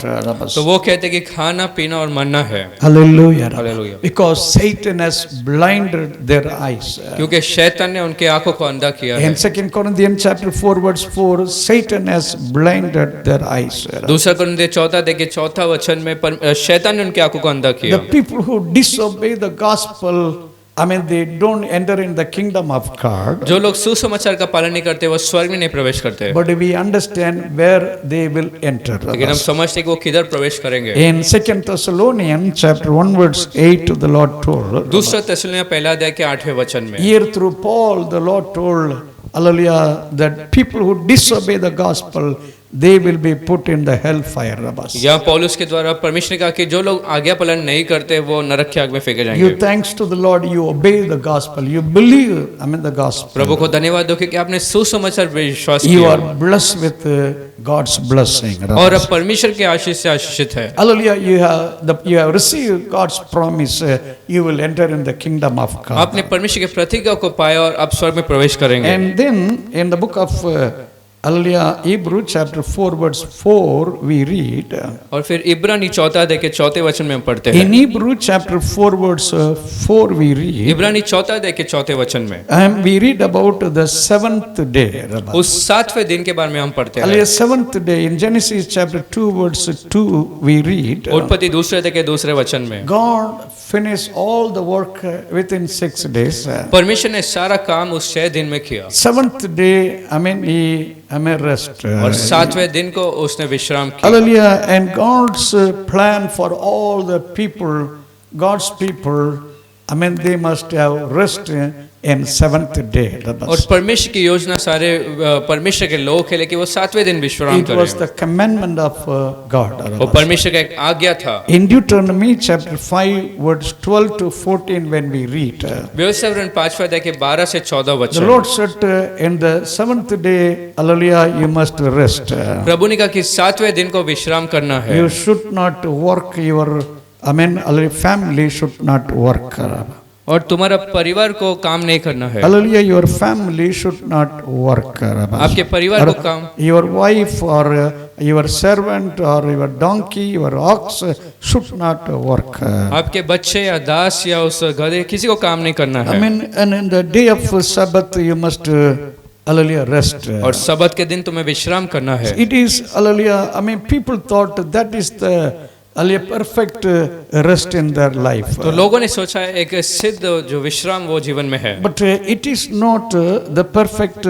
तो वो कहते हैं कि खाना पीना और मरना है। Hallelujah. Hallelujah. Because Satan has blinded their eyes. क्योंकि शैतान ने उनकी आंखों को अंधा किया है। In 2 Corinthians chapter 4 verse 4, Satan has blinded their eyes. दूसरा कुरिन्थियों 4 देखिए 4 वचन में शैतान ने उनकी आंखों को अंधा किया। The people who disobey the gospel, I mean, they don't enter in the kingdom of God. जो लोग सुसमाचार का पालन नहीं करते वो स्वर्ग में नहीं प्रवेश करते, But we understand where they will enter. लेकिन हम समझते हैं कि वो किधर प्रवेश करेंगे। In 2 Thessalonians chapter 1 verse 8, the Lord told, दूसरा थिस्सलुनीकियों पहला अध्याय के 8वें वचन में here through Paul, the Lord told, hallelujah, that people who disobey the gospel, they will be put in the hellfire. यहाँ पौलुस के द्वारा परमेश्वर ने कहा कि जो लोग आज्ञा पालन नहीं करते वो नरक की आग में फेंके जाएंगे। You thanks to the Lord, you obey the gospel, you believe, I mean, the gospel. प्रभु को धन्यवाद दो कि आपने सुसमाचार पर विश्वास You किया are blessed with God's blessing. और अब परमेश्वर के आशीष से आशीषित है। Hallelujah, you have received God's promise, you will enter in the kingdom of God. आपने परमेश्वर के प्रतिज्ञा को पाया और अब स्वर्ग में प्रवेश करेंगे। And then in the book of hallelujah, Hebrew chapter 4 verse 4 we read. और फिर इब्रानी 4 अध्याय के 4 वचन में हम पढ़ते हैं। In Hebrew chapter 4 verse 4 we read. इब्रानी 4 अध्याय के 4 वचन में And we read about the seventh day. उस 7वें दिन के बारे में हम पढ़ते हैं। Hallelujah, seventh day in Genesis chapter 2 verse 2 we read. उत्पत्ति 2 अध्याय के 2 वचन में God finished all the work within 6 days. परमेश्वर ने सारा काम उस 6 दिन में किया Seventh day, I mean, he rest. और 7वें दिन को उसने विश्राम किया। Hallelujah. And God's plan for all the people, God's people, I mean, they must have rest in seventh day. और परमेश्वर की योजना सारे परमेश्वर के लोग है लेकिन वो 7वें दिन विश्राम It was करें। the commandment of God. वो परमेश्वर का एक आज्ञा था। In Deuteronomy chapter 5 verse 12 to 14 when we read, व्यवस्था वचन 5वां अध्याय के 12 से 14 the वचन Lord said, in the seventh day, hallelujah, you must rest. प्रभु ने कहा कि 7वें दिन को विश्राम करना है। You should not work your, I mean, family should not work. और तुम्हारा परिवार को काम नहीं करना है। Hallelujah, your family should not work. आपके परिवार को काम, Your wife or your servant or your donkey, your ox should not work. आपके बच्चे या दास या उस गधे किसी को काम नहीं करना I है। mean, and in the day of Sabbath, you must, hallelujah, rest. और सबत के दिन तुम्हें विश्राम करना है। It is, hallelujah, I mean, people thought that is the perfect rest in their life. तो लोगों ने सोचा है एक सिद्ध जो विश्राम वो जीवन में है, But it is not the perfect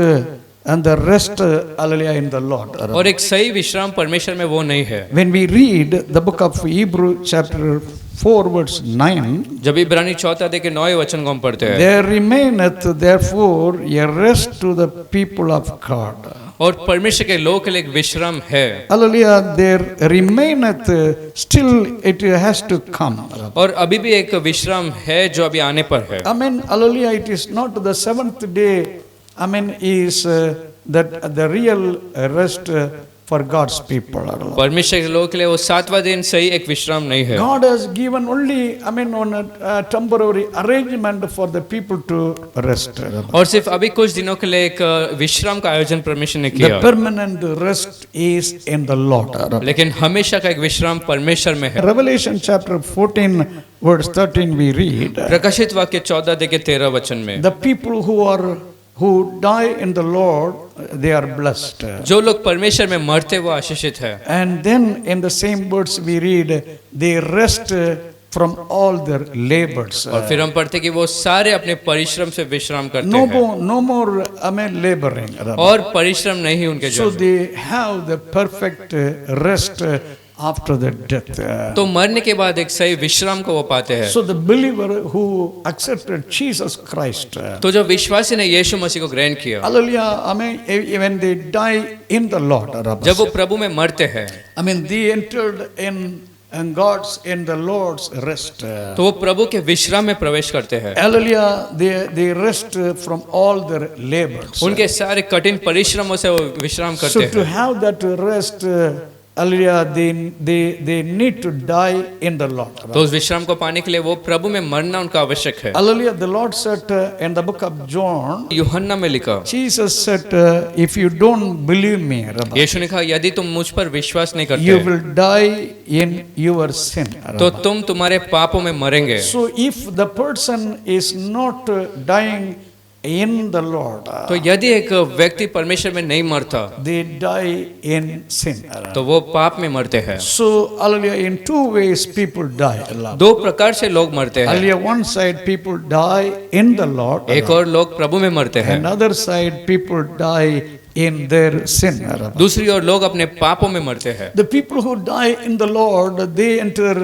and the rest, hallelujah, in the Lord. और एक सही विश्राम परमेश्वर में वो नहीं है। When we read the book of Hebrew chapter 4 verse 9, जब इब्रानी 4 अध्याय के 9 वचन को हम पढ़ते हैं, there remaineth therefore a rest to the people of God. और परमेश्वर के लोग के लिए एक विश्राम है, Hallelujah, there remaineth, still it has to come. और अभी भी एक विश्राम है जो अभी आने पर है। I mean, hallelujah, it is not the seventh day, I mean, is that the real rest for God's people. परमेश्वर के लोगों के लिए वो 7वां दिन सही एक विश्राम नहीं है। God has given only, on a temporary arrangement for the people to rest. और सिर्फ अभी कुछ दिनों के लिए एक विश्राम का आयोजन परमेश्वर ने The किया, permanent rest is in the Lord. लेकिन हमेशा का एक विश्राम परमेश्वर में है। Revelation chapter 14 verse 13 we read, प्रकाशित वाक्य 14-13 वचन में, the people who die in the Lord, they are blessed. जो लोग परमेश्वर में मरते वो आशीषित है। And then in the same words we read, they rest from all their labors. और फिर हम पढ़ते कि वो सारे अपने परिश्रम से विश्राम करते हैं No more laboring. और परिश्रम नहीं उनके So जीवन में। they have the perfect rest after the death. तो मरने के बाद एक सही विश्राम को वो पाते हैं। So the believer who accepted Jesus Christ, तो जो विश्वासी ने यीशु मसीह को ग्रहण किया, hallelujah, when they die in the Lord, जब वो प्रभु में मरते हैं, they entered in the Lord's rest. तो वो प्रभु के विश्राम में प्रवेश करते हैं। Hallelujah, they rest from all their labors. उनके सारे कठिन परिश्रमों से वो विश्राम So करते to हैं। have that rest, hallelujah, they need to die in the Lord. तो उस विश्राम को पाने के लिए वो प्रभु में मरना उनका आवश्यक है। Hallelujah, the Lord said in the book of John, यूहन्ना में लिखा, Jesus said, if you don't believe me, यीशु ने कहा यदि तुम मुझ पर विश्वास नहीं you करते will die in your sin. तो तुम तुम्हारे पापों में मरेंगे। So if the person is not dying in the Lord, तो यदि एक व्यक्ति परमेश्वर में नहीं मरता they die in sin. तो वो पाप में मरते हैं। So, hallelujah, in two ways people die. दो प्रकार से लोग मरते हैं। Hallelujah, one side people die in the Lord, एक और लोग प्रभु में मरते हैं, another side people die in their sin. दूसरी ओर लोग अपने पापों में मरते हैं। The people who die in the Lord, they enter,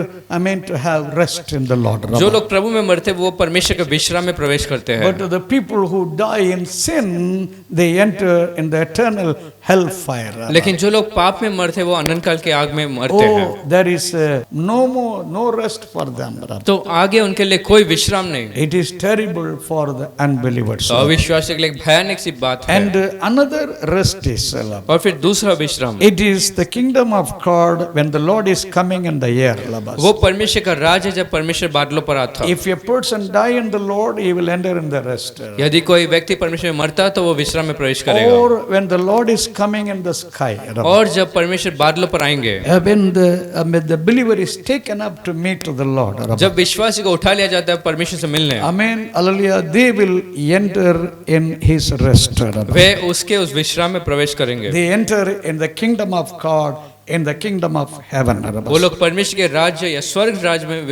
to have rest in the Lord. जो लोग प्रभु में मरते हैं वो परमेश्वर के विश्राम में प्रवेश करते हैं। But the people who die in sin, they enter in the eternal hellfire. लेकिन जो लोग पाप में मरते हैं वो अनंत काल के आग में मरते हैं। Oh, there is no rest for them. तो आगे उनके लिए कोई विश्राम नहीं। It is terrible for the unbelievers. तो अविश्वासी के लिए एक भयानक सी बात है। And another rest is, और फिर दूसरा विश्राम, it is the kingdom of God when the Lord is coming in the air. वो परमेश्वर का राज है जब परमेश्वर बादलों पर आता है। If a person die in the Lord, he will enter in the rest. यदि कोई व्यक्ति परमेश्वर में मरता तो वो विश्राम में प्रवेश करेगा। Or when the Lord is coming in the sky, और जब परमेश्वर बादलों पर आएंगे, when the believer is taken up to meet the Lord, जब विश्वासी को उठा लिया जाता है परमेश्वर से मिलने, amen, hallelujah, they will enter in his rest. वे उसके उस विश्राम में प्रवेश करेंगे। They enter in the kingdom of God, in the kingdom of heaven. वो लोग परमेश्वर के राज्य या स्वर्ग राज्य में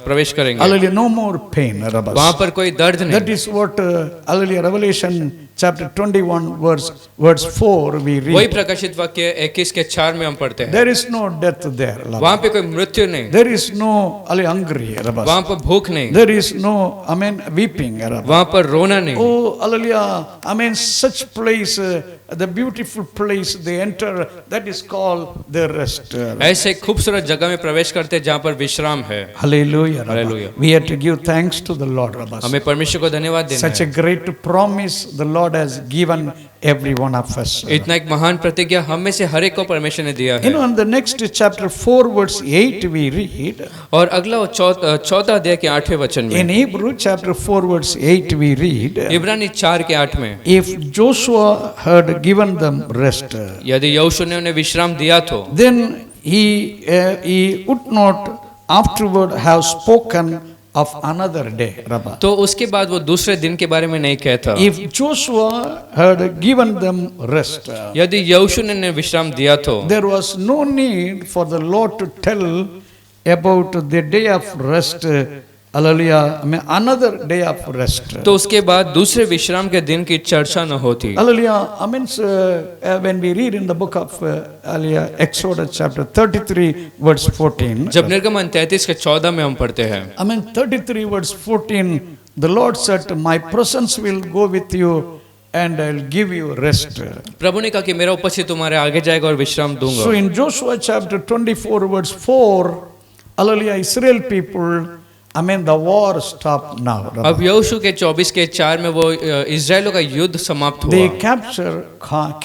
प्रवेश करेंगे। Hallelujah, no more pain. वहाँ पर कोई दर्द That नहीं। is what, hallelujah, Revelation chapter 21 verse 4 we वही read. प्रकाशित वाक्य 21 के 4 में हम पढ़ते हैं। There is no death there. वहाँ पे कोई मृत्यु नहीं, There is no, hallelujah, hungry. वहाँ पर भूख नहीं, There is no, weeping. वहाँ पर रोना नहीं। Oh, hallelujah, such place, the beautiful place they enter, that is called the rest. ऐसे खूबसूरत जगह में प्रवेश करते हैं जहाँ पर विश्राम है। Hallelujah. Hallelujah. We have to give thanks to the Lord. हमें परमेश्वर को धन्यवाद देना Such a है। great promise the Lord has given every one of us. इतना एक महान प्रतिज्ञा हम में से हर एक को परमेश्वर ने दिया है। In the next chapter 4 verse 8 we read, और अगला वो 14 अध्याय के 8वें वचन in में, Hebrew chapter 4 verse 8 we read, इब्रानी 4 के 8 में, if Joshua had given them rest, यदि यहोशू ने उन्हें विश्राम दिया तो then he would not afterward have spoken of another day. तो उसके बाद वो दूसरे दिन के बारे में नहीं कहता। If Joshua had given them rest, यदि यहोशू ने उन्हें विश्राम दिया तो there was no need for the Lord to tell about the day of rest. Hallelujah, another day of rest. तो उसके बाद दूसरे विश्राम के दिन की चर्चा न होती। Hallelujah, when we read in the book of Exodus chapter 33 verse 14, जब निर्गमन 33 के 14 में हम पढ़ते हैं, 33 verse 14, the Lord said, my presence will go with you and I'll give you rest. प्रभु ने कहा कि मेरा उपस्थिति तुम्हारे आगे जाएगा और विश्राम दूंगा। So in Joshua chapter 24 verse 4, hallelujah, Israel people, I mean, the war stopped now. अब यहोशू के 24 के 4 में वो इजराइलों का युद्ध समाप्त They हुआ। captured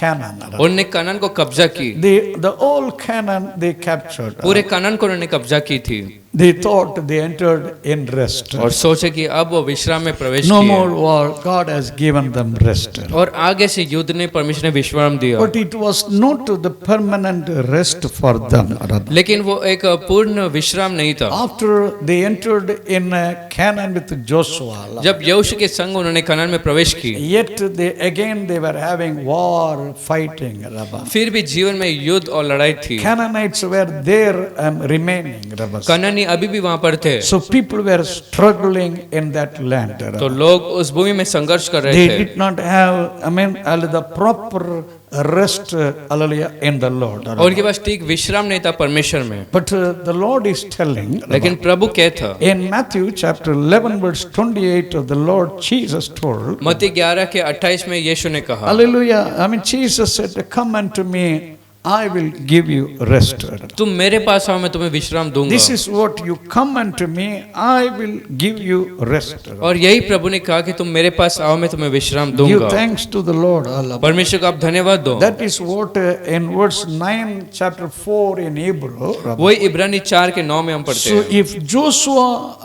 Canaan. उन्होंने कनान को कब्जा की, The whole Canaan they captured. पूरे कनान को उन्होंने कब्जा की थी They thought they entered in rest. और सोचे कि अब वो विश्राम में प्रवेश No किए more war. God has given them rest. और आगे से युद्ध ने परमेश्वर ने विश्राम दिया। But it was not the permanent rest for them. लेकिन वो एक पूर्ण विश्राम नहीं था। After they entered in Canaan with Joshua, जब यहोशू के संग उन्होंने कनान में प्रवेश की, yet they were having war, fighting. फिर भी जीवन में युद्ध और लड़ाई थी। Canaanites were there remaining. कनानी अभी भी वहां पर थे, So people were struggling in that land. तो लोग उस भूमि में संघर्ष कर रहे They थे। did not have, the proper rest, hallelujah, in the Lord. और उनके पास ठीक विश्राम नहीं था परमेश्वर में। But the Lord is telling, लेकिन प्रभु कहता in Matthew chapter 11 verse 28, the Lord Jesus told, मत्ती 11 के 28 में यीशु ने कहा, hallelujah, Jesus said, come unto me, I will give you rest. तुम मेरे पास आओ, मैं तुम्हें विश्राम दूंगा। This is what you come unto me, I will give you rest. और यही प्रभु ने कहा कि तुम मेरे पास आओ, मैं तुम्हें विश्राम Give दूंगा। thanks to the Lord. परमेश्वर को आप धन्यवाद दो। That is what in verse 9 chapter 4 in Hebrew. वही इब्रानी 4 के 9 में हम पढ़ते So हैं। if Joshua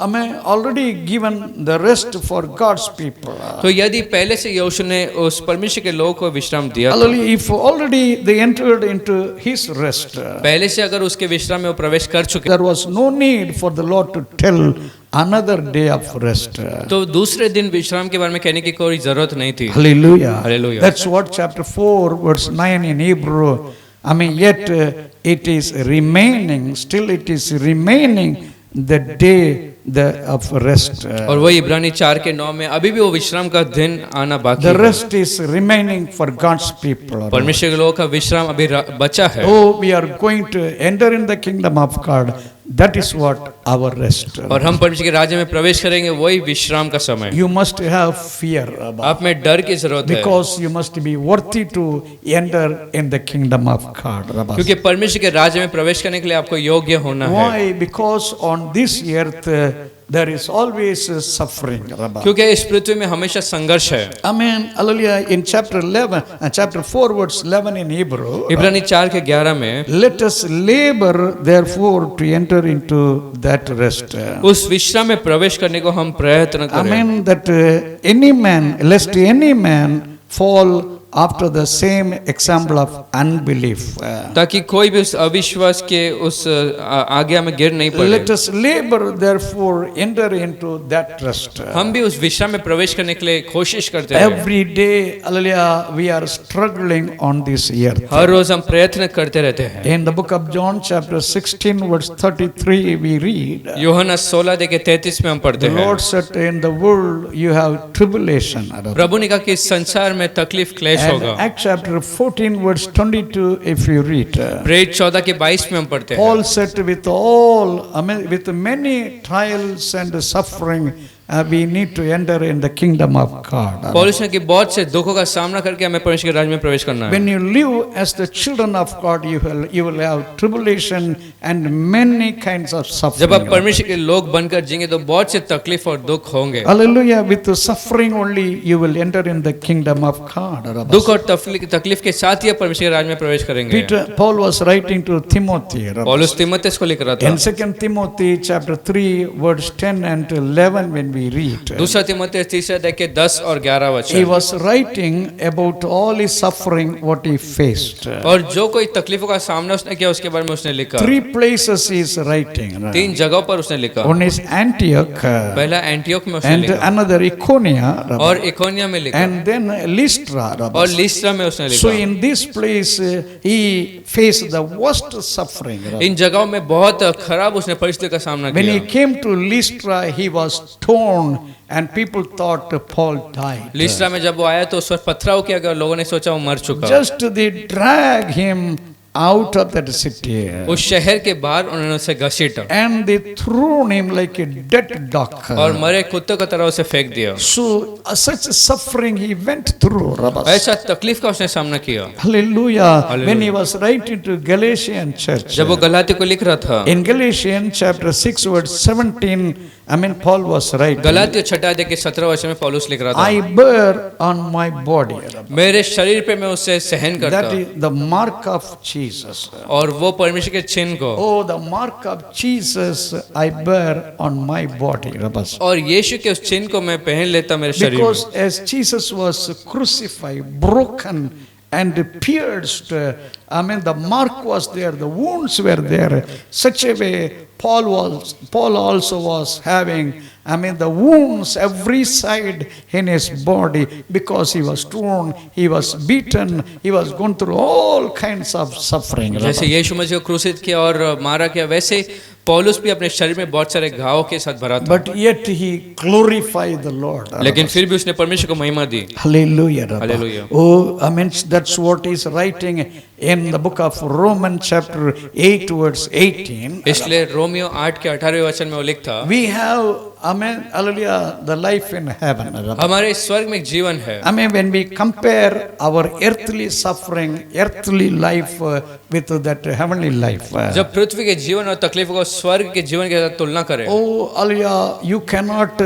already given the rest for God's people, तो यदि पहले से यहोशू ने उस परमेश्वर के लोगों को विश्राम दिया था, hallelujah, if already they entered into his rest, पहले से अगर उसके विश्राम में वो प्रवेश कर चुके, there was no need for the Lord to tell another day of rest. तो दूसरे दिन विश्राम के बारे में कहने की कोई जरूरत नहीं थी। Hallelujah. Hallelujah. That's what chapter 4 verse 9 in Hebrew. Yet it is remaining, still it is remaining the day of rest. और वही इब्रानी 4 के 9 में अभी भी वो विश्राम का दिन आना बाकी The है। rest is remaining for God's people. परमेश्वर के लोगों का विश्राम अभी बचा है। Oh, we are going to enter in the kingdom of God. That is what our rest. और हम परमेश्वर के राज्य में प्रवेश करेंगे, वही विश्राम का समय। You must have fear आप में डर की जरूरत है, because you must be worthy to enter in the kingdom of God. क्योंकि परमेश्वर के राज्य में प्रवेश करने के लिए आपको योग्य होना है। Why? Because on this earth there is always suffering. क्योंकि इस पृथ्वी में हमेशा संघर्ष है। Hallelujah. In chapter 11, chapter 4 verse 11 in Hebrew, इब्रानी 4 के 11 में, let us labor therefore to enter into that rest. उस विश्राम में प्रवेश करने को हम प्रयत्न करें, That lest any man fall after the same example of unbelief. ताकि कोई भी उस अविश्वास के उस आज्ञा में गिर नहीं पड़े। Let us labor therefore enter into that rest. हम भी उस विश्राम में प्रवेश करने के लिए कोशिश करते हैं। Every day, hallelujah, we are struggling on this earth. हर रोज हम प्रयत्न करते रहते हैं। In the book of John chapter 16 verse 33 we read, यूहन्ना 16 के 33 में हम पढ़ते the हैं, Lord said, in the world you have tribulation. प्रभु ने कहा कि इस संसार में तकलीफ क्लेश And होगा। Acts chapter 14 verse 22 if you read, प्रेरित 14 के 22 में हम पढ़ते हैं, Paul said with many trials and suffering we need to enter in the kingdom of God. पौलुस ने कि बहुत से दुखों का सामना करके हमें परमेश्वर के राज्य में प्रवेश करना है। When you live as the children of God, you will have tribulation and many kinds of जब आप suffering. परमेश्वर के लोग बनकर जिएंगे तो बहुत से तकलीफ और दुख होंगे। Hallelujah. With the suffering only you will enter in the kingdom of God. दुख और तकलीफ के साथ ही आप परमेश्वर के राज्य में प्रवेश करेंगे। Paul was writing to Timothy. पौलुस तीमुथियुस को लिख रहा था। In 2 Timothy chapter 3 verse 10 and 11 when we read, दूसरा तीमुथियुस 3 अध्याय के 10 और 11 he वचन, was writing about all his suffering what he faced. और जो कोई तकलीफों का सामना उसने किया उसके बारे में उसने लिखा। 3 places he is writing. 3 जगहों पर उसने लिखा। One is Antioch पहला एंटियोक में उसने and लिखा, another Iconia और इकोनिया में लिखा, and then Lystra. और लिस्ट्रा में उसने So लिखा। in this place he faced the worst suffering. इन जगहों में बहुत खराब उसने परिस्थिति का सामना When he किया। came to Lystra he was torn and people thought Paul died. लिस्ट्रा में जब वो आया तो उस पर पथराव किया गया और लोगों ने सोचा वो मर चुका। Just they drag him out of that city उस शहर के बाहर उन्होंने उसे घसीटा and they threw him like a dead dog. और मरे कुत्ते की तरह उसे फेंक दिया। So such suffering he went through. ऐसा तकलीफ का उसने सामना किया। Hallelujah. Hallelujah. When he was writing to Galatian church. जब वो गलाती को लिख रहा था, In Galatians chapter 6 verse 17 I mean, Paul was right. गलातियों 6 अध्याय के 17 वचन में पौलुस लिख रहा था, I bear on my body. मेरे शरीर पे मैं उससे सहन करता That is the mark of Jesus. और वो परमेश्वर के चिन्ह को, Oh, the mark of Jesus I bear on my body. और यीशु के उस चिन्ह को मैं पहन लेता मेरे शरीर में. Because as Jesus was crucified, broken and pierced, I mean, the mark was there, the wounds were there. Such a way, Paul also was having, I mean, the wounds every side in his body, because he was torn, he was beaten, he was going through all kinds of suffering. जैसे यीशु मसीह को क्रूसित किया और मारा किया, वैसे पौलुस भी अपने शरीर में बहुत सारे घावों के साथ भरा था, But yet he glorified the Lord. लेकिन फिर भी उसने परमेश्वर को महिमा दी. Hallelujah. Hallelujah. Oh, I mean, that's what he's writing in the book of Romans chapter 8 verse 18. इसलिए रोमियो 8 के 18वें वचन में वो लिखता, We have, I mean, hallelujah, the life in heaven. हमारे स्वर्ग में एक जीवन है. I mean, when we compare our earthly suffering, earthly life with that heavenly life. जब पृथ्वी के जीवन और तकलीफों को स्वर्ग के जीवन के साथ तुलना करें, Oh, hallelujah, you cannot,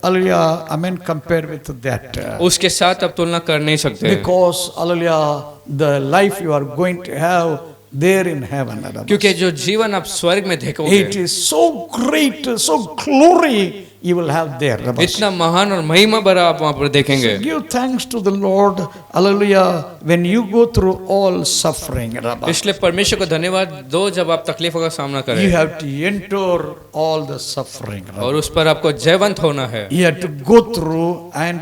hallelujah, I mean, compare with that. उसके साथ आप तुलना कर नहीं सकते, Because, hallelujah, the life you are going to have there in heaven. क्योंकि जो जीवन आप स्वर्ग में देखोगे, It is so great, so glory you will have there. इतना महान और महिमा भरा आप वहां पर देखेंगे. Give thanks to the Lord, hallelujah, when you go through all suffering. इसलिए परमेश्वर को धन्यवाद दो जब आप तकलीफों का सामना You करें, have to endure all the suffering. और उस पर आपको जयवंत होना है. You have to go through and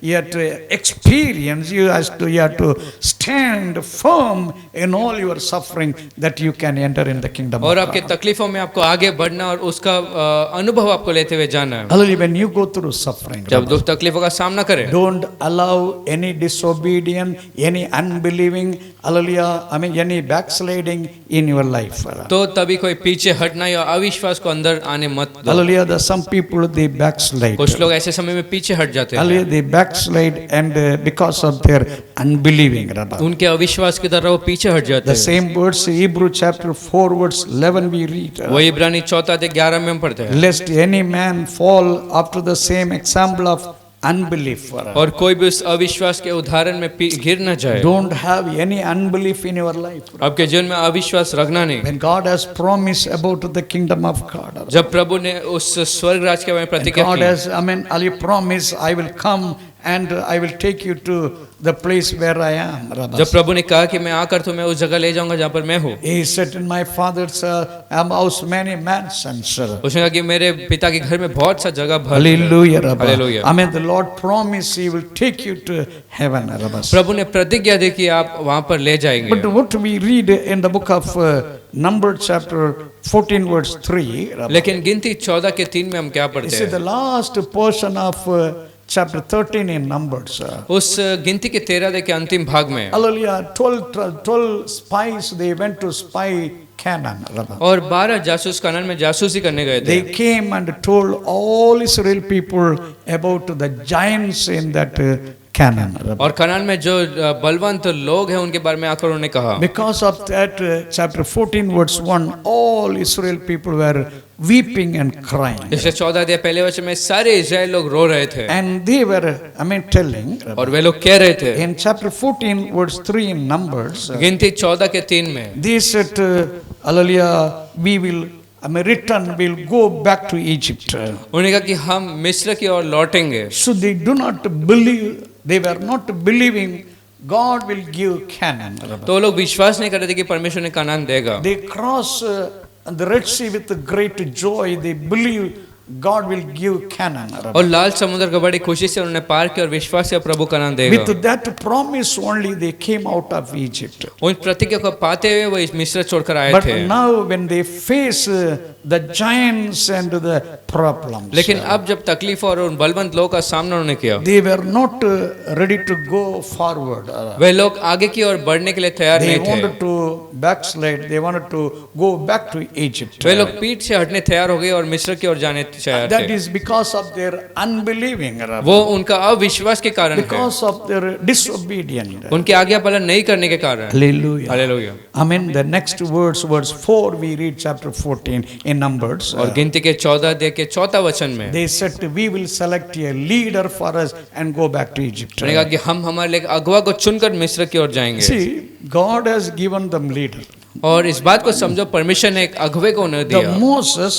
you have to experience, you have to stand firm in all your suffering that you can enter in the kingdom और of आपके God. तकलीफों में आपको आगे बढ़ना और उसका अनुभव आपको लेते हुए जाना है. Hallelujah, when you go through suffering, जब दुख तकलीफों का सामना करें, don't allow any disobedience, any unbelieving, hallelujah, I mean, any backsliding in your life. तो तभी कोई पीछे हटना या अविश्वास को अंदर आने मत दो. Hallelujah, the some people they backslide. कुछ लोग ऐसे समय में पीछे हट जाते Hallelujah, हैं, they backslide and because of their unbelieving. उनके अविश्वास की तरह वो पीछे हट जाते The हैं. same words, Hebrew chapter 4 verse 11 we read. वही इब्रानी 4 अध्याय 11 में हम पढ़ते हैं, Lest any man fall after the same example of unbelief. और कोई भी उस अविश्वास के उदाहरण में गिर न जाए. Don't have any unbelief in your life. आपके जीवन में अविश्वास रखना नहीं. When God has promised about the kingdom of God, जब प्रभु ने उस स्वर्ग राज के बारे में प्रतिज्ञा God की, has, I mean, Ali promised, I will come and I will take you to the place where I am. जब प्रभु ने कहा कि मैं आकर तुम्हें उस जगह ले जाऊंगा जहाँ पर मैं हूँ, He said, in my father's house many mansions. उसने कहा कि मेरे पिता के घर में बहुत सा जगह भर है. Hallelujah. Rabba. Hallelujah. I mean, the Lord promised He will take you to heaven. Rabba. प्रभु ने प्रतिज्ञा दी कि आप वहाँ पर ले जाएंगे. But what we read in the book of Numbers chapter 14 verse 3, Rabba, लेकिन गिनती 14 के 3 में हम क्या you पढ़ते see हैं? the last portion of chapter 13 in Numbers. उस गिनती के 13 अध्याय के अंतिम भाग में, Hallelujah. 12 spies, they went to spy Canaan. Rabba. और 12 जासूस कनान में जासूसी करने गए थे. They came and told all Israel people about the giants in that Canaan. Rabba. और कनान में जो बलवंत लोग हैं उनके बारे में आकर उन्होंने कहा. Because of that, chapter 14 verse 1, all Israel people were weeping and crying. इसलिए 14 अध्याय पहले वचन में सारे इस्राएल लोग रो रहे थे, And they were, I mean, telling, और वे लोग कह रहे थे, in chapter 14 verse 3 in Numbers, गिनती 14 के 3 में, they said, hallelujah, we will, I mean, return, we'll go back to Egypt. उन्होंने कहा कि हम मिस्र की ओर लौटेंगे. So they do not believe, they were not believing God will give Canaan. तो लोग विश्वास नहीं कर रहे थे कि परमेश्वर ने कनान देगा. They cross the Red Sea with great joy. They believe God will give Canaan. और लाल समुद्र को बड़ी खुशी से उन्होंने पार किया और विश्वास से प्रभु कनान देगा. With that promise only they came out of Egypt. उन प्रतिज्ञा को पाते हुए वो इस मिस्र छोड़कर आए But थे. now when they face the giants and the problems, लेकिन अब जब तकलीफ और उन बलवंत लोगों का सामना उन्होंने किया, they were not ready to go forward. वे लोग आगे की ओर बढ़ने के लिए तैयार They नहीं थे. wanted to backslide. They wanted to go back to Egypt. वे लोग पीठ से हटने तैयार हो गए और मिस्र की ओर जाने तैयार That थे. is because of their unbelieving, वो उनका अविश्वास के कारण है, because of their disobedience. उनके आज्ञा पालन नहीं करने के कारण. Hallelujah. Hallelujah. I mean, the next verse, verse 4, we read chapter 14. in Numbers. और गिनती के 14 अध्याय के 4 वचन में They said, we will select a leader for us and go back to Egypt. उन्होंने कहा कि हम हमारे लिए एक अगुवा को चुनकर मिस्र की ओर जाएंगे। See, God has given them leader. और इस बात को समझो, परमेश्वर ने एक अगुवे को उन्हें The दिया। Moses,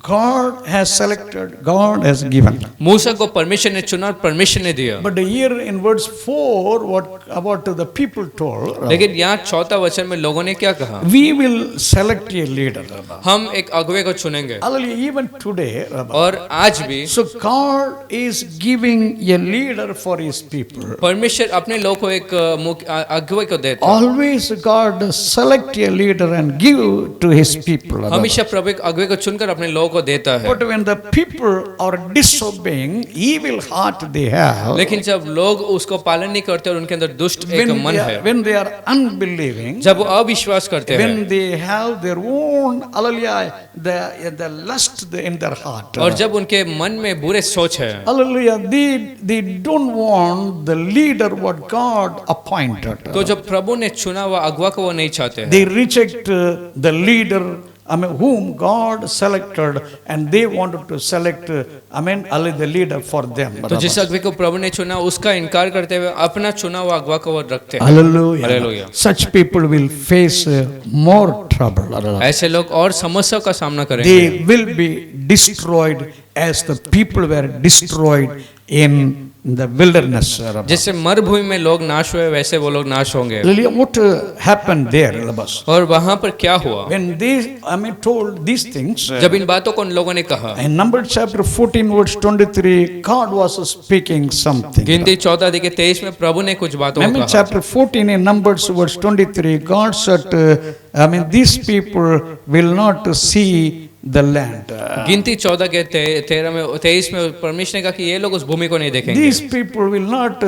God has selected, God has given. मूसा को परमेश्वर ने चुना और परमेश्वर ने दिया। But here in verse 4, what the people told, लेकिन यहाँ 4 वचन में लोगों ने क्या कहा? we will select a leader. हम एक अगुवे को चुनेंगे। Hallelujah. Even today, और आज भी so God is giving a leader for his people. परमेश्वर अपने लोगों को एक अगुवे को देता है। Always God select a leader and give to his people. हमेशा प्रभु एक अगुवे को चुनकर अपने लोगों को देता है। But when the people are disobeying, evil heart they have, लेकिन जब लोग उसको पालन नहीं करते और उनके अंदर दुष्ट एक मन है, when they are unbelieving, जब वो अविश्वास करते हैं when they have their own, hallelujah, the lust in their heart. और जब उनके मन में बुरे सोच है, Hallelujah, they don't want the leader what God appointed. तो जब प्रभु ने चुना हुआ अगुवा को वो नहीं चाहते हैं। They reject the leader, whom God selected, and they wanted to select, the leader for them. तो जिस अगुवे को प्रभु ने चुना उसका इनकार करते हुए अपना चुना हुआ अगुवा को वो रखते हैं। Hallelujah. Hallelujah. Such people will face more trouble. ऐसे लोग और समस्याओं का सामना करेंगे। They will be destroyed as the people were destroyed in the wilderness. जैसे मरुभूमि में लोग नाश हुए वैसे वो लोग नाश होंगे। Hallelujah. What happened there? और वहां पर क्या हुआ? When they told these things, जब इन बातों को उन लोगों ने कहा, in Numbers chapter 14 verse 23, God was speaking something. गिनती 14 अध्याय के 23 में प्रभु ने कुछ बातों को कहा। Chapter 14 in Numbers verse 23, God said, these people will not see the land. गिनती 14 के 23 में परमेश्वर ने कहा कि ये लोग उस भूमि को नहीं देखेंगे। These people will not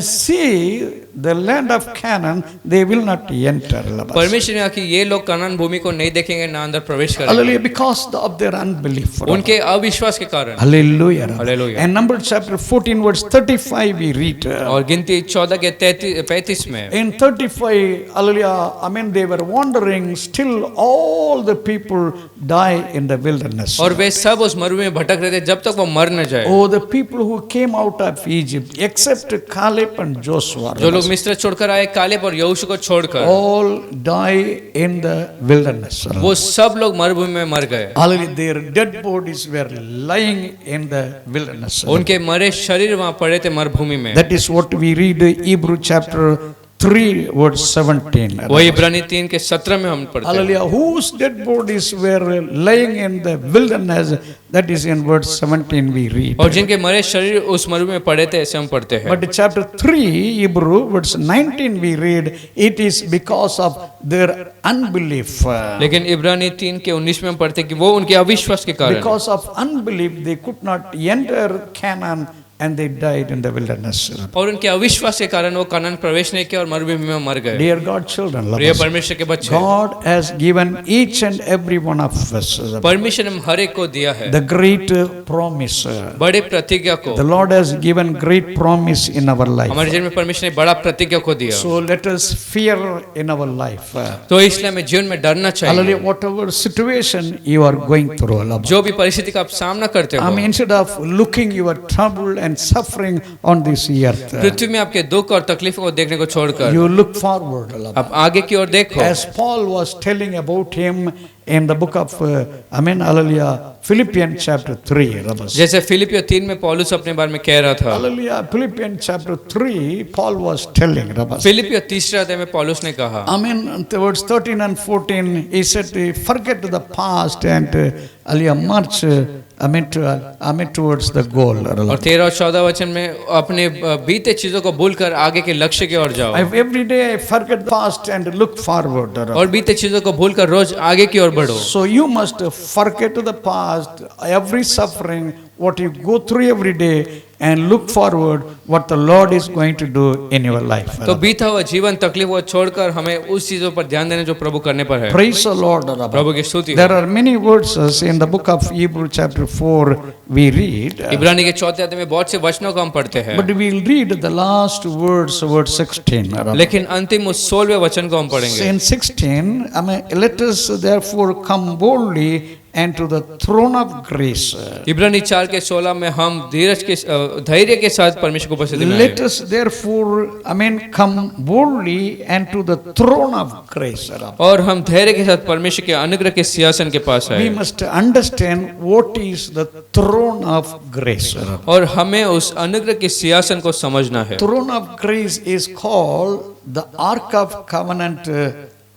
see the land of Canaan, they will not enter. परमेश्वर ने कहा कि ये लोग कनान भूमि को नहीं देखेंगे, ना अंदर प्रवेश करेंगे। Hallelujah, because of their unbelief. उनके अविश्वास के कारण। Hallelujah. Hallelujah. And Numbers chapter 14 verse 35 we read. और गिनती 14 के 35 में In 35, hallelujah, they were wandering, still all the people die in the wilderness. और वे सब उस मरुभूमि में भटक रहे थे जब तक वो मर न जाए। Oh, the people who came out of Egypt, except Caleb and Joshua, जो लोग मिस्र छोड़कर आए, कालेब और यहोशू को छोड़कर, all die in the wilderness. वो सब लोग मरुभूमि में मर गए। Hallelujah, their dead bodies were lying in the wilderness. उनके मरे शरीर वहां पड़े थे मरुभूमि में। That is what we read Hebrew chapter 3 verse 17. वही इब्रानी 3 के 17 में हम पढ़ते हैं। Hallelujah, whose dead bodies were lying in the wilderness, that is in verse 17 we read. और जिनके मरे शरीर उस मरुभूमि में पड़े थे ऐसे हम पढ़ते हैं। But chapter 3 Hebrew verse 19 we read, it is because of their unbelief. लेकिन इब्रानी 3 के 19 में हम पढ़ते हैं कि वो उनके अविश्वास के कारण, Because of unbelief they could not enter Canaan and they died in the wilderness. और उनके अविश्वास के कारण वो कनान प्रवेश नहीं किया और मरुभूमि में मर गए। Dear God children, प्रिय परमेश्वर के बच्चे, God has given each and every one of us परमेश्वर ने हर एक को दिया है the great promise. बड़े प्रतिज्ञा को। The Lord has given great promise in our life. हमारे जीवन में परमेश्वर ने बड़ा प्रतिज्ञा को दिया। So let us fear in our life. तो इसलिए हमें जीवन में डरना चाहिए। Hallelujah, whatever situation you are going through. जो भी परिस्थिति का आप सामना करते हो, Instead of looking your trouble and suffering on this earth, पृथ्वी में आपके दुख और तकलीफों को देखने को छोड़कर you look forward. आप आगे की ओर देखो। As Paul was telling about him in the book of hallelujah, Philippians chapter 3. जैसे फिलिपियो 3 में पौलुस अपने बारे में कह रहा था। Hallelujah, Philippians chapter 3, Paul was telling. फिलिपियो 3 अध्याय में पौलुस ने कहा, Towards 13 and 14, he said, forget the past and march towards the goal. और 13 और 14 वचन में अपने बीते चीजों को भूलकर आगे के लक्ष्य की ओर जाओ। Every day I forget the past and look forward. और बीते चीजों को भूलकर रोज आगे की ओर बढ़ो। So you must forget the past, every suffering, what you go through every day, and look forward what the Lord is going to do in your life. तो बीता हुआ जीवन तकलीफ को छोड़कर हमें उस चीजों पर ध्यान देने जो प्रभु करने पर है। Praise the Lord. प्रभु की स्तुति। There are many verses in the book of Hebrew chapter 4 we read. इब्रानी के 4 अध्याय में बहुत से वचनों को हम पढ़ते हैं, But we will read the last words, verse 16. लेकिन अंतिम उस 16वें वचन को हम पढ़ेंगे। In 16, let us therefore come boldly and to the throne of grace. इब्रानी 4:16 में हम धैर्य के साथ परमेश्वर को उपस्थिति में Let आए। us therefore, come boldly and to the throne of grace. और हम धैर्य के साथ परमेश्वर के अनुग्रह के सिंहासन के पास We आए must understand what is the throne of grace. और हमें उस अनुग्रह के सिंहासन को समझना है। Throne of grace is called the Ark of Covenant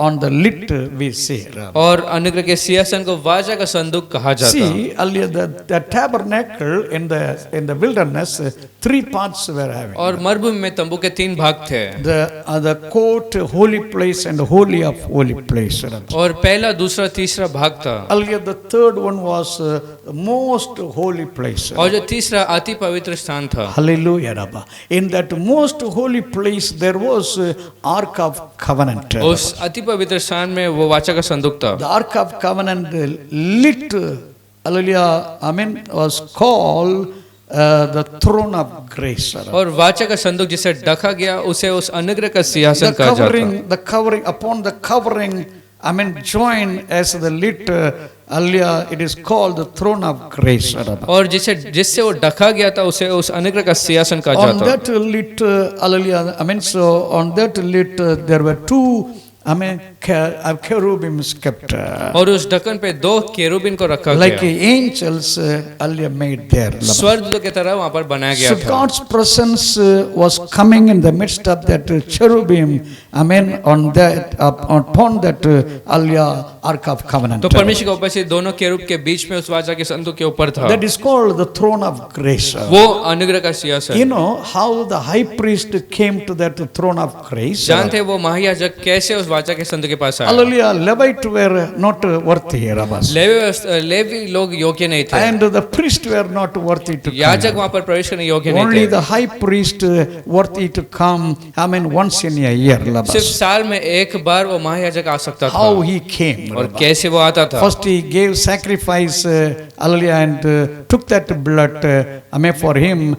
on the lit we see. और अनुग्रह के सिंहासन को वाचा का संदूक कहा जाता है। See, earlier the tabernacle in the wilderness, 3 parts were having. और मरुभूमि में तंबू के 3 भाग थे। The court, holy place, and holy of holy place. और पहला, दूसरा, तीसरा भाग था। Earlier the third one was most holy place. और जो तीसरा अति पवित्र स्थान था। Hallelujah, Rabba. In that most holy place there was Ark of Covenant. उस अति पवित्र स्थान में वो वाचा का संदूक था। The Ark of Covenant lit, hallelujah, was called the throne of grace. और वाचा का संदूक जिसे ढका गया उसे उस अनुग्रह का सिंहासन The कहा जाता। the covering, upon the covering, joined as the lit, earlier it is called the throne of grace. और जिससे वो ढका गया था उसे उस अनुग्रह का सिंहासन कहा On जाता। that lit, hallelujah, so on that lit there were 2, cherubims kept. और उस ढक्कन पे 2 केरूबिन को रखा Like गया। angels earlier made there. स्वर्गदूतों की तरह वहां पर बनाया गया So था। God's presence was coming in the midst of that cherubim, on that, upon that earlier Ark of Covenant. तो परमेश्वर का उपस्थिति दोनों केरूब के बीच में उस वाचा के संदूक के ऊपर था। That is called the throne of grace. वो अनुग्रह का सिंहासन। You know how the high priest came to that throne of grace? जानते हैं वो महायाजक कैसे उस वाचा के संदूक के पास आया? Hallelujah, Levite were not worthy, Rabbas. Levi लोग योग्य नहीं थे। And the priests were not worthy to याजक come. वहां पर प्रवेश करने योग्य नहीं Only थे। the high priest worthy to come, once in a year, सिर्फ Rabbas. साल में एक बार वो महायाजक आ सकता था। How he came. और कैसे वो आता था? First he gave sacrifice, hallelujah, and took that blood, for him,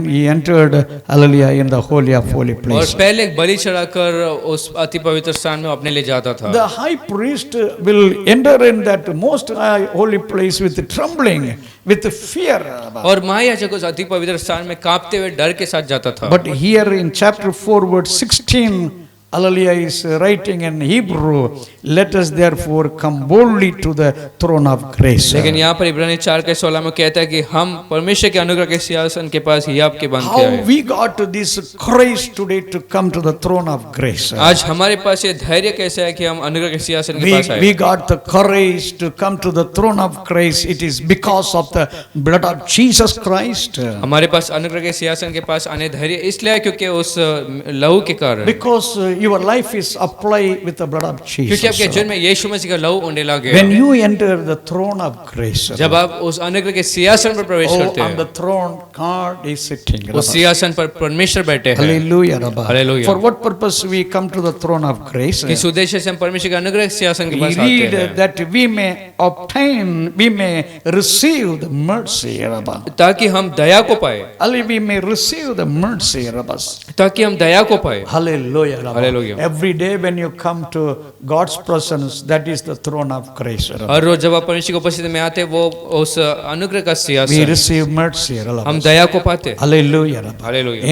he entered, hallelujah, in the holy of holy और place. पहले एक बलि चढ़ाकर उस अति पवित्र स्थान में अपने ले जाता था। The high priest will enter in that most high holy place with trembling, with fear. और महायाजक उस अति पवित्र स्थान में कांपते हुए डर के साथ जाता था। But here in chapter 4 verse 16, hallelujah, is writing in Hebrew, let us therefore come boldly to the throne of grace. लेकिन यहाँ पर इब्रानी 4:16 में कहता है कि हम परमेश्वर के अनुग्रह के सिंहासन के पास ही आपके बन के How आए। we got this courage today to come to the throne of grace. आज हमारे पास ये धैर्य कैसे है कि हम अनुग्रह के सिंहासन के पास आए? We got the courage to come to the throne of grace. It is because of the blood of Jesus Christ. हमारे पास अनुग्रह के सिंहासन के पास आने धैर्य इसलिए है क्योंकि उस लहू के कारण। Because your life is applied with the blood of क्योंकि आपके Jesus. जीवन में यीशु मसीह का लहू उंडेला When गया। you enter the throne of grace, जब आप उस अनुग्रह के सिंहासन पर प्रवेश करते on the हैं, throne God is sitting. उस सिंहासन पर परमेश्वर बैठे हैं। Hallelujah, Rabba. Hallelujah. For what purpose we come to the throne of grace? किस उद्देश्य से हम परमेश्वर के अनुग्रह के सिंहासन के We पास आते read हैं? that we may obtain, we may receive the mercy, Rabba. ताकि हम दया को पाए, Hallelujah, we may receive the mercy, Rabba. ताकि हम दया को पाए। Hallelujah, Rabba. Hallelujah. Every day when you come to God's presence, that is the throne of grace, Rabba. हर रोज जब आप परमेश्वर की उपस्थिति में आते हैं वो उस अनुग्रह का We सिंहासन, receive mercy, Rabba. हम दया को पाते हैं। Hallelujah, Rabba. Hallelujah.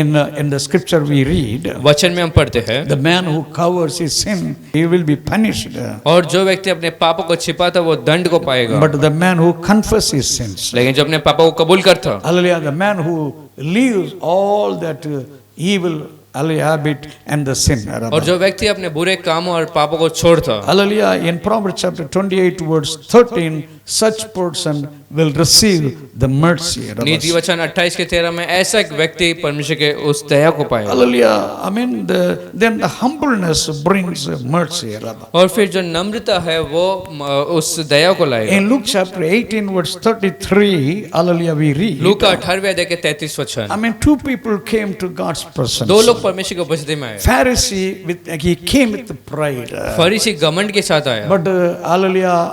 In the scripture we read, वचन में हम पढ़ते हैं, the man who covers his sin, he will be punished. और जो व्यक्ति अपने पापों को छिपाता वो दंड को पाएगा, But the man who confesses his sins, लेकिन जो अपने पापों को कबूल करता, hallelujah, the man who leaves all that evil, hallelujah, habit and the sin. और जो व्यक्ति अपने बुरे कामों और पापों को छोड़ता, Hallelujah, in Proverbs chapter 28 verse 13, such person will receive the mercy. नीति वचन 28 के 13 में ऐसा एक व्यक्ति परमेश्वर के उस दया को पाएगा। Hallelujah, then the humbleness brings mercy. और फिर जो नम्रता है वो उस दया को लाएगा। In Luke chapter 18 verse 33, hallelujah, we read, लूका 18वें अध्याय के 33 वचन, two people came to God's presence. दो लोग परमेश्वर की उपस्थिति में आए। Pharisee, he came with pride. फरीसी घमंड के साथ आया, But hallelujah,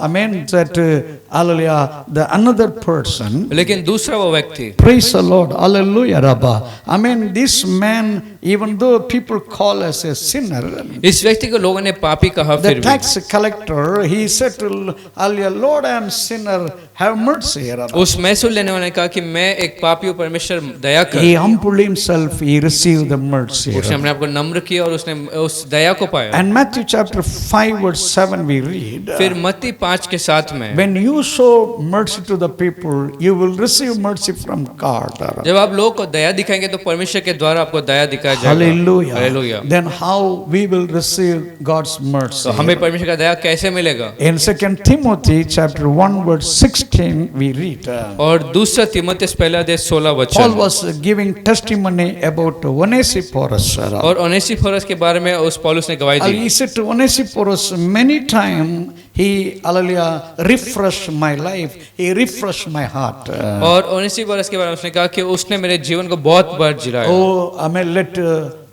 that hallelujah, the another person. लेकिन दूसरा वो व्यक्ति, Praise the Lord, hallelujah, Rabba. I mean, this man, even though people call as a sinner, इस व्यक्ति को लोगों ने पापी कहा, the फिर भी tax collector, he said to, hallelujah, Lord, I am sinner, have mercy, Rabba. उस महसूल लेने वाले ने कहा कि मैं एक पापी हूं, परमेश्वर दया कर। He humbled himself, he received the mercy. उसने अपने आप को नम्र किया और उसने उस दया को पाया। And Matthew chapter 5 verse 7 we read, फिर मत्ती 5 के 7 में, when you show mercy to the people, you will receive mercy from God. जब आप लोगों को दया दिखाएंगे तो परमेश्वर के द्वारा आपको दया दिखाया जाएगा। Hallelujah. Hallelujah. Then how we will receive God's mercy? तो हमें परमेश्वर का दया कैसे मिलेगा? In 2 Timothy chapter 1 verse 16 we read, और दूसरा तीमुथियुस पहला अध्याय 16 Paul वचन, was giving testimony about Onesiphorus. और ओनेसिफोरस के बारे में उस पौलुस ने गवाही दी। He said to Onesiphorus, many times he, hallelujah, refreshed my life, he refreshed my heart. और ओनेसिफोरस के बारे में उसने कहा कि उसने मेरे जीवन को बहुत बार जिलाया। Oh, I mean, let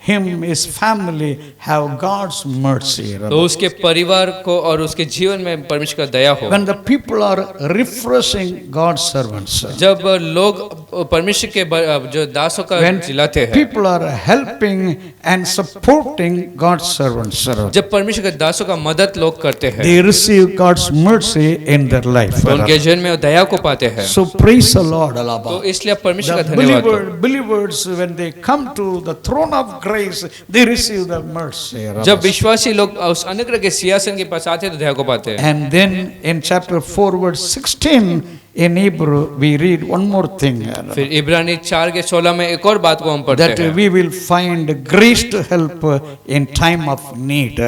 him, his family have God's mercy. तो उसके परिवार को और उसके जीवन में परमेश्वर का दया हो। When the people are refreshing God's servants, जब लोग परमेश्वर के जो दासों का when जिलाते हैं, people are helping and supporting God's servants, जब परमेश्वर के दासों का मदद लोग करते हैं, they receive God's mercy in their life. तो उनके जीवन में वो दया को पाते हैं। So praise the Lord. तो इसलिए आप परमेश्वर The का धन्यवाद दो। believers, when they come to the throne of grace, they receive the mercy. जब विश्वासी लोग उस अनुग्रह के सिंहासन के पास आते हैं तो दया को पाते हैं। And then in chapter 4 verse 16 in Hebrew we read one more thing, फिर इब्रानी 4 के 16 में एक और बात को हम पढ़ते that हैं, we will find grace to help in time of need.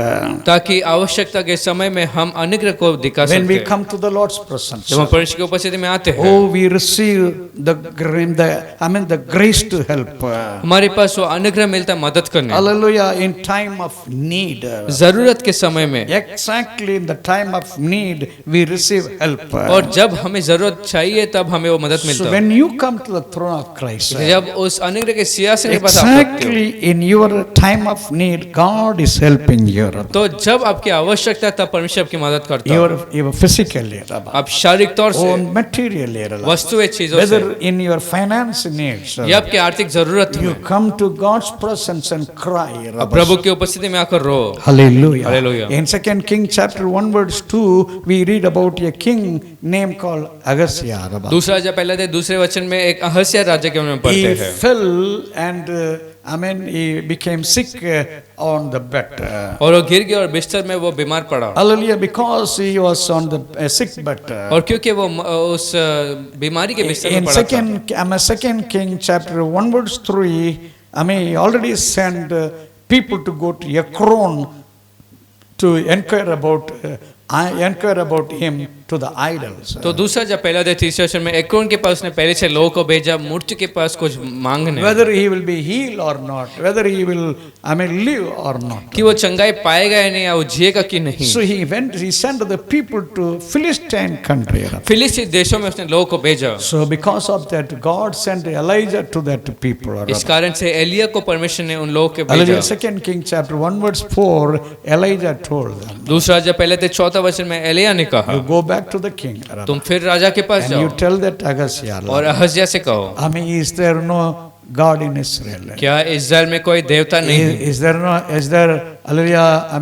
ताकि आवश्यकता के समय में हम अनुग्रह को दिखा When सकते we हैं। come to the Lord's presence, जब हम परमेश्वर की उपस्थिति में आते हैं, oh, we receive the grace to help. हमारे पास वो अनुग्रह मिलता है मदद करने, Hallelujah, in time of need. जरूरत के समय में, Exactly in the time of need we receive help. और जब हमें जरूरत चाहिए तब हमें वो मदद So मिलता है। when you come to the throne of Christ, जब उस अनुग्रह के सिंहासन के पास आप आते हो, exactly in your time of need, God is helping you. तो जब आपकी आवश्यकता है तब परमेश्वर आपकी मदद करता है। Your physically, आप शारीरिक तौर से, materially, वस्तुएं चीजों से, whether in your finance needs, या आपकी आर्थिक जरूरत you में, come to God's presence and cry. प्रभु की उपस्थिति में आकर रो। Hallelujah. Hallelujah. In 2 Kings chapter 1 verse 2, we read about a king named called Agassiah. दूसरा राजा पहले थे, दूसरे वचन में एक अहस्या राजा के बारे में पढ़ते He हैं। fell and he became sick on the bed. और वो गिर गया और बिस्तर में वो बीमार पड़ा, Hallelujah, because he was on the sick bed. और क्योंकि वो उस बीमारी के बिस्तर में In पड़ा था। 2 King chapter 1 verse 3, he already sent people to go to Ekron to inquire about him to the idols. तो दूसरा जब पहला दे तीसरे वचन में एक्रोन के पास ने पहले से लोगों को भेजा मूर्ति के पास कुछ मांगने, Whether he will be healed or not, whether he will live or not. कि वो चंगाई पाएगा या नहीं, या वो जिएगा कि नहीं। So he sent the people to Philistine country. फिलिस्ती देशों में उसने लोगों को भेजा। So because of that, God sent Elijah to that people. इस कारण से एलिया को परमेश्वर ने उन लोगों के Hallelujah. भेजा। 2 King chapter 1 verse 4, Elijah told them, दूसरा जब पहले थे चौथा वचन में एलिया ने कहा, you go back to the king. तुम फिर राजा के पास And you जाओ tell that Agassiah, और अहज्या से कहो, is there no God in Israel? क्या इस्राएल में कोई देवता नहीं है? Is there, hallelujah,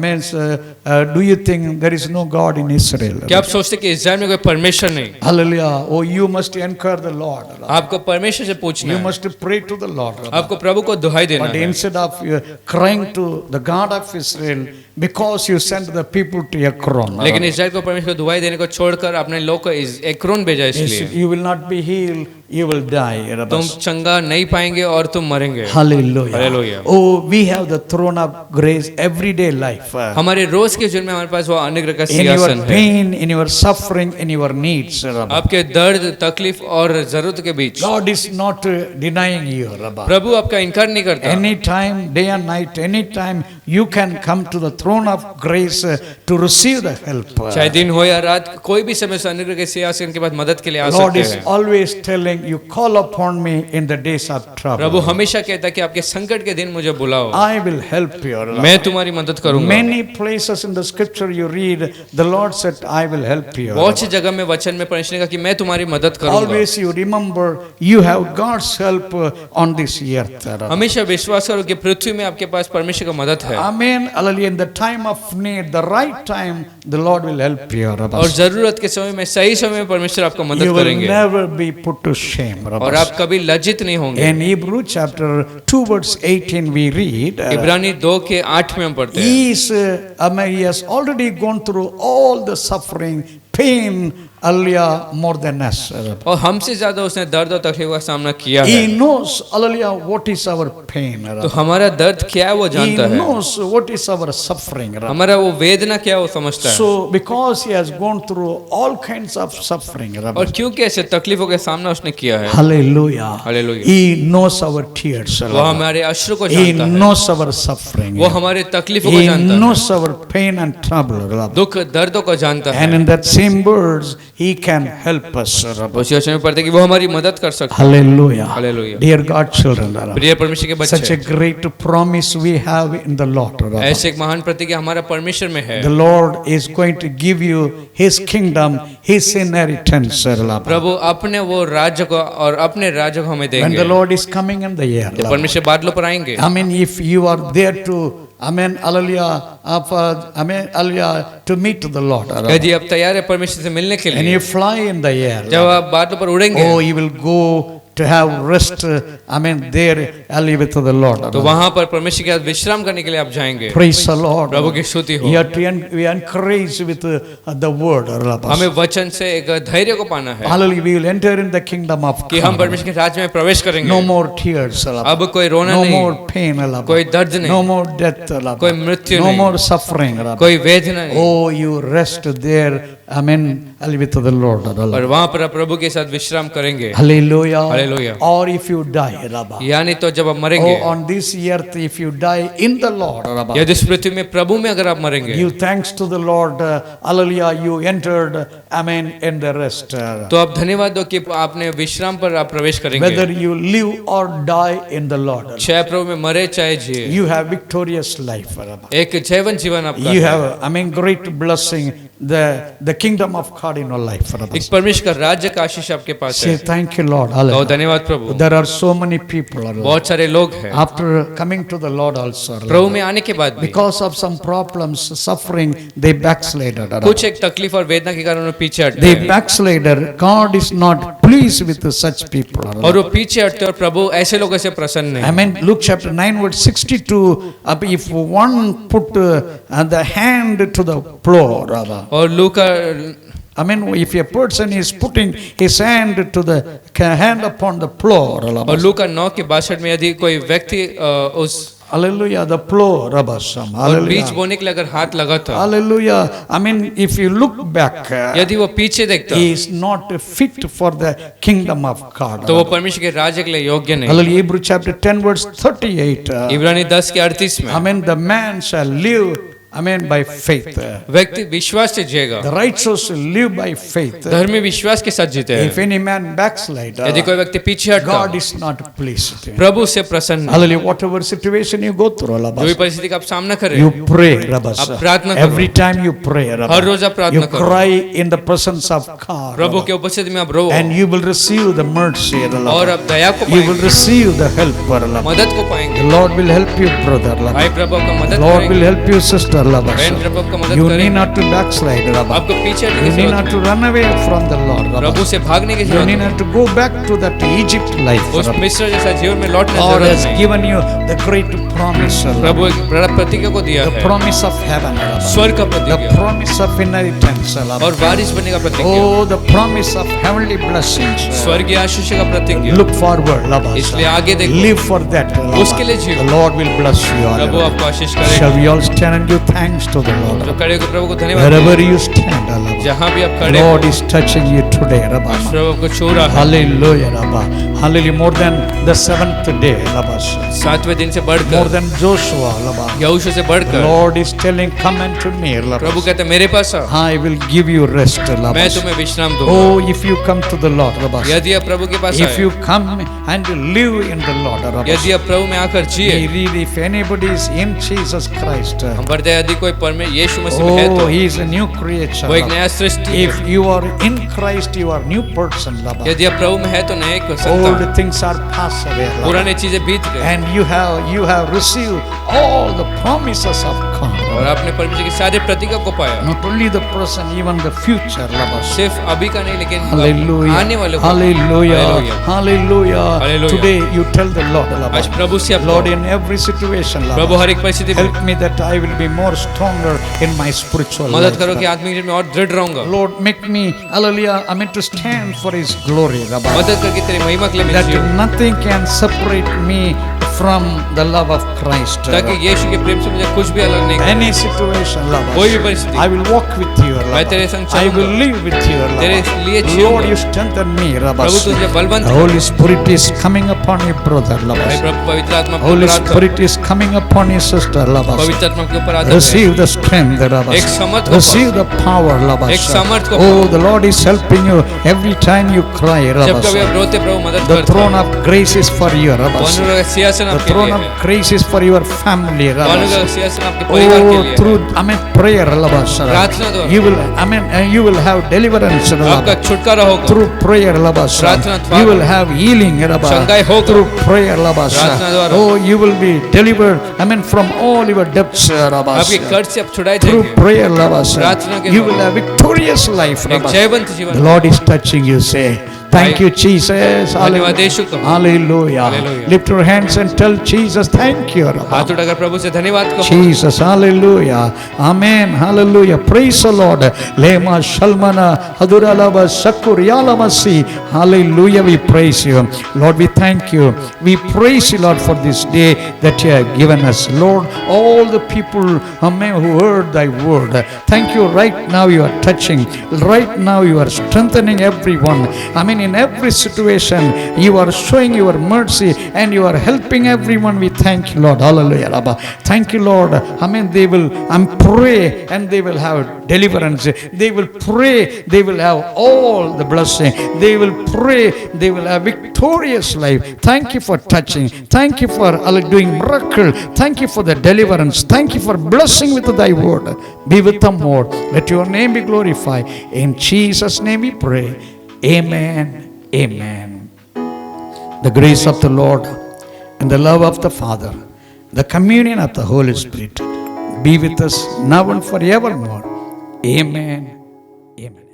do you think there is no God in Israel? क्या आप सोचते कि इस्राएल में कोई परमेश्वर नहीं? Hallelujah. Oh, you must inquire the Lord. आपको परमेश्वर से पूछना You है, must pray to the Lord. आपको प्रभु को दुहाई देना But है। instead of crying to the God of Israel, because you sent the people to Ekron, लेकिन इस्राएल को परमेश्वर को दुहाई देने को छोड़कर अपने लोग को एक्रोन भेजा, इसलिए you will not be healed, you will die. तुम चंगा नहीं पाएंगे और तुम मरेंगे। Hallelujah. Hallelujah. Oh, we have the throne of grace everyday life. हमारे रोज के जीवन में हमारे पास वो अनुग्रह का In your सिंहासन है। pain, in your suffering, in your needs. आपके दर्द, तकलीफ और जरूरत के बीच God is not denying you. प्रभु आपका इनकार नहीं करता। Anytime, day and night, anytime you can come to the throne of grace to receive the help. चाहे दिन हो या रात, कोई भी समय से अनुग्रह के सिंहासन के बाद मदद के लिए आ Lord सकते is हैं। always telling you, call upon me in the days of Prabhu trouble. हमेशा कहता है कि आपके संकट के दिन मुझे बुलाओ, I will help you. मैं तुम्हारी मदद करूंगा। Many places in the scripture you read, the Lord said, I will help you. बहुत सी जगह में वचन में परमेश्वर ने कहा कि मैं तुम्हारी मदद करूंगा। Always you remember, you have God's help on this earth. हमेशा विश्वास करो कि पृथ्वी में आपके पास परमेश्वर का मदद है, Amen. Hallelujah. In the time of need, the right time, the Lord will help you. और जरूरत के समय में सही समय में परमेश्वर आपको You मदद will करेंगे never be put to shame. और आप कभी लज्जित नहीं होंगे। In Hebrew chapter 2 verse 18 we read, इब्रानी 2 के 8 में हम पढ़ते हैं, he has already gone through all the suffering, pain, hallelujah, more than us. और हमसे ज्यादा उसने दर्द और तकलीफ का सामना किया है। He knows, hallelujah, what is our pain. तो हमारा दर्द क्या है वो He जानता है, knows what is our suffering. हमारा वो वेदना क्या है वो समझता है। So because he has gone through all kinds of suffering, और क्योंकि ऐसे तकलीफों के सामना उसने किया है, hallelujah, Hallelujah. he knows our tears. वो हमारे अश्रु को He जानता है, knows our suffering. वो हमारे तकलीफों को He जानता है, knows our pain and trouble. दुख दर्दों को जानता And है। in that same words, he can help us. उसी वचन में पढ़ते हैं कि वो हमारी मदद कर सकता है। Hallelujah. Hallelujah. Dear God children, प्रिय परमेश्वर के such a बच्चे, great promise we have in the Lord. ऐसे एक महान प्रतिज्ञा हमारा परमेश्वर में है। The Lord is going to give you His kingdom, His inheritance. प्रभु अपने वो राज्य को और अपने राज्य को हमें When देंगे। the Lord is coming in the air. जब परमेश्वर बादलों पर आएंगे, I mean, if you are there to, Amen, hallelujah, Amen, hallelujah, to meet the Lord. यदि आप तैयार है परमेश्वर से मिलने के And लिए, you fly in the air. जब आप बादलों पर उड़ेंगे, Oh, you will go to have rest, Amen, there, hallelujah, with the Lord. तो वहां पर परमेश्वर के साथ विश्राम करने के लिए आप जाएंगे। Praise the Lord. प्रभु की स्तुति हो। You have to be encouraged with the word. हमें वचन से एक धैर्य को पाना है Hallelujah, we will enter in the kingdom of कि हम God. परमेश्वर के राज्य में प्रवेश करेंगे। No more tears. अब कोई रोना No नहीं, more pain. कोई दर्द नहीं, No more death. कोई मृत्यु No नहीं, more suffering. कोई वेदना नहीं, Oh, you rest there. Amen. Hallelujah, with the Lord. और वहां पर आप प्रभु के साथ विश्राम करेंगे। Hallelujah. Hallelujah. Or if you die, Rabba. यानी तो जब आप Oh, मरेंगे, on this earth, if you die in the Lord, Rabba. यदि इस पृथ्वी में प्रभु में अगर आप मरेंगे, Give thanks to the Lord. Hallelujah. You entered, Amen, in the rest. तो आप धन्यवाद दो कि आपने विश्राम पर आप प्रवेश Whether करेंगे। you live or die in the Lord, चाहे प्रभु में मरे चाहे जिए, you have victorious life. एक जीवन जीवन आपका You है। have, Amen, great blessing. The kingdom of God in your life. एक परमेश्वर का राज्य का आशीष आपके पास Say है। thank you, Lord. तो Hallelujah. धन्यवाद प्रभु। There are so many people. बहुत सारे लोग हैं After coming to the Lord also. प्रभु में आने के बाद भी Because of some problems, suffering, they backslided. कुछ एक तकलीफ और वेदना के कारण उन्हें पीछे हटते They हैं backslided. God is not pleased with such people. और वो पीछे हटते हैं और प्रभु ऐसे लोगों से प्रसन्न I नहीं। mean, Luke chapter 9 verse 62, if one put the hand to the plow, rather. और लूका I mean, if a person is putting his hand to the hand upon the plow, और लूका 9 के 62 में यदि कोई व्यक्ति उस hallelujah, the plow, Rabasam, और बीज hallelujah, बोने के लिए अगर हाथ लगा था, hallelujah. I mean, if you look back, यदि वो पीछे देखता he is not fit for the kingdom of God. तो वो परमेश्वर के राज्य के लिए योग्य नहीं। Hallelujah, Hebrew chapter 10 verse 38. इब्रानी 10 के 38 में I mean, the man shall live, I mean, by faith. व्यक्ति विश्वास से जिएगा, The righteous live by faith. धर्मी विश्वास के साथ जीते If हैं। any man backslide, यदि कोई व्यक्ति पीछे हटता, God is not pleased. प्रभु से प्रसन्न। Hallelujah, whatever situation you go through, जो भी परिस्थिति का आप सामना करें, you pray, Rabas. आप प्रार्थना करो। Every time you pray, हर रोज आप Rabas, प्रार्थना you करो। cry in the presence of God, प्रभु के उपस्थिति में आप रो and you will receive the mercy, और आप दया को you will पाएंगे, receive the help, मदद को The पाएंगे। Lord will help you, brother. भाई प्रभु आपका मदद Lord will करेंगे, help you, sister. बहन प्रभु आपका मदद You need करेंगे। not to backslide, Rabba. आपको पीछे हटने You की need जरूरत not नहीं, to run away from the Lord, Rabba. प्रभु से भागने की You जरूरत need नहीं, not to go back to that Egypt life. उस Rabba. मिस्र जैसा जीवन में लौटने की God जरूरत has नहीं। given you the great promise, Rabba. प्रभु एक बड़ा प्रतिज्ञा को दिया The है, promise of heaven, Rabba. स्वर्ग का The प्रतिज्ञा promise of inheritance, Rabba. और वारिस बनने का प्रतिज्ञा, Oh, the promise of heavenly blessings. स्वर्गीय आशीष का प्रतिज्ञा। Look forward, Rabba. इसलिए आगे देखो, Live for that, Rabba. उसके लिए जियो। The Lord will bless you. Prabhu Rabba. आपको आशीष Shall करेंगे। we all stand and give thanks to the Lord? जो खड़े होकर प्रभु को धन्यवाद Wherever दें। you stand, Rabba. जहाँ भी आप खड़े हो, Lord is touching you today, Rabba. प्रभु आपको छू रहा है। Hallelujah, Rabba. Hallelujah. More than the seventh day, Labas. 7वें दिन से More बढ़कर, than Joshua, Labas. यहोशू से बढ़कर Lord is telling, come unto me, Prabhu Labas. कहते हैं मेरे पास आओ, I will give you rest, मैं Labas. तुम्हें विश्राम दूंगा। Oh, if you come to the Lord, Labas. यदि आप प्रभु के पास If आए, you come and live in the Lord, Labas. यदि आप प्रभु में आकर जिए, Really, if anybody is in Jesus Christ, हम बढ़ते हैं, यदि कोई यीशु मसीह में है oh, तो he is a new creature. वो एक नया सृष्टि है। If you are in Christ, you are new person, Labas. यदि आप प्रभु में है तो नए को संतान, Old things are passed away, Labas. पुराने चीजें बीत गए And you have received all the promises of God. और आपने परमेश्वर की सारे प्रतिज्ञा को पाया, Not only the present, even the future, Labas. सिर्फ अभी का नहीं लेकिन Hallelujah. आने वाले को। Hallelujah. Hallelujah. Hallelujah. Hallelujah. Today you tell the Lord, आज Labas. प्रभु से आप Lord, in every situation, Prabhu Labas, हर एक परिस्थिति में help me that I will be more stronger in my spiritual मदद life. करो कि आत्मिक जीवन में और दृढ़ रहूंगा। Lord, make me, hallelujah, I mean to stand for His glory, Labas. मदद करके तेरी महिमा के लिए मैं That जीऊं, nothing can separate me from the love of Christ. ताकि यीशु के प्रेम से मुझे कुछ भी अलग नहीं करे। Any situation, Labas. कोई भी परिस्थिति, I will walk with you, मैं तेरे Labas. संग I will चलूंगा, live with you, तेरे Labas. लिए Lord, जीऊंगा। you strengthen me, Prabhu Labas. तुझे बलवंत The कर। Holy Spirit is coming upon you, brother, भाई Labas. प्रभु पवित्र आत्मा के Holy ऊपर आता है। Spirit is coming upon you, sister, Labas. पवित्र आत्मा के ऊपर आता है। Receive the strength, एक Labas. समर्थ को Receive the power, Labas. एक समर्थ को Oh, the Lord is helping you every time you cry, जब कभी आप Labas. रोते प्रभु मदद The करता throne है। of grace is for you, Labas. वनों का सिंहासन The आपके throne लिए of है। grace is for your family, वनों का Labas. सिंहासन आपके परिवार के Oh, लिए है। through, prayer, Labas. प्रार्थना द्वारा। You will have deliverance, आपका Labas. छुटकारा होगा। Through prayer, Labas. प्रार्थना द्वारा। You will have healing, Labas. Sangai होगा। Through prayer, Labas. प्रार्थना द्वारा। Oh, you will be delivered, from all your debts, Labas. आपके कर्ज से आप छुड़ाए Through जाएंगे। prayer, Labas. प्रार्थना के You द्वारा। will have victorious life, एक Labas. जयवंत The जीवन। Lord is touching you, say. Thank you, Jesus. धन्यवाद यीशु को। Hallelujah. Hallelujah. Lift your hands and tell Jesus, thank you, हाथ Rabba. उठाकर प्रभु से धन्यवाद कहो। Jesus, hallelujah. Amen, hallelujah. Praise the Lord. Lema Shalmana Haduralava Sakuryalamasi. Hallelujah, we praise you. Lord, we thank you. We praise you, Lord, for this day that you have given us. Lord, all the people, amen, who heard thy word, thank you. Right now you are touching. Right now you are strengthening everyone. In every situation, you are showing your mercy and you are helping everyone. We thank you, Lord. Hallelujah, Rabba. Thank you, Lord. They will pray and they will have deliverance. They will pray, they will have all the blessing. They will pray, they will have victorious life. Thank you for touching. Thank you for doing miracle. Thank you for the deliverance. Thank you for blessing with thy word. Be with them more. Let your name be glorified. In Jesus' name we pray. Amen. Amen. The grace of the Lord and the love of the Father, the communion of the Holy Spirit be with us now and forevermore. Amen. Amen.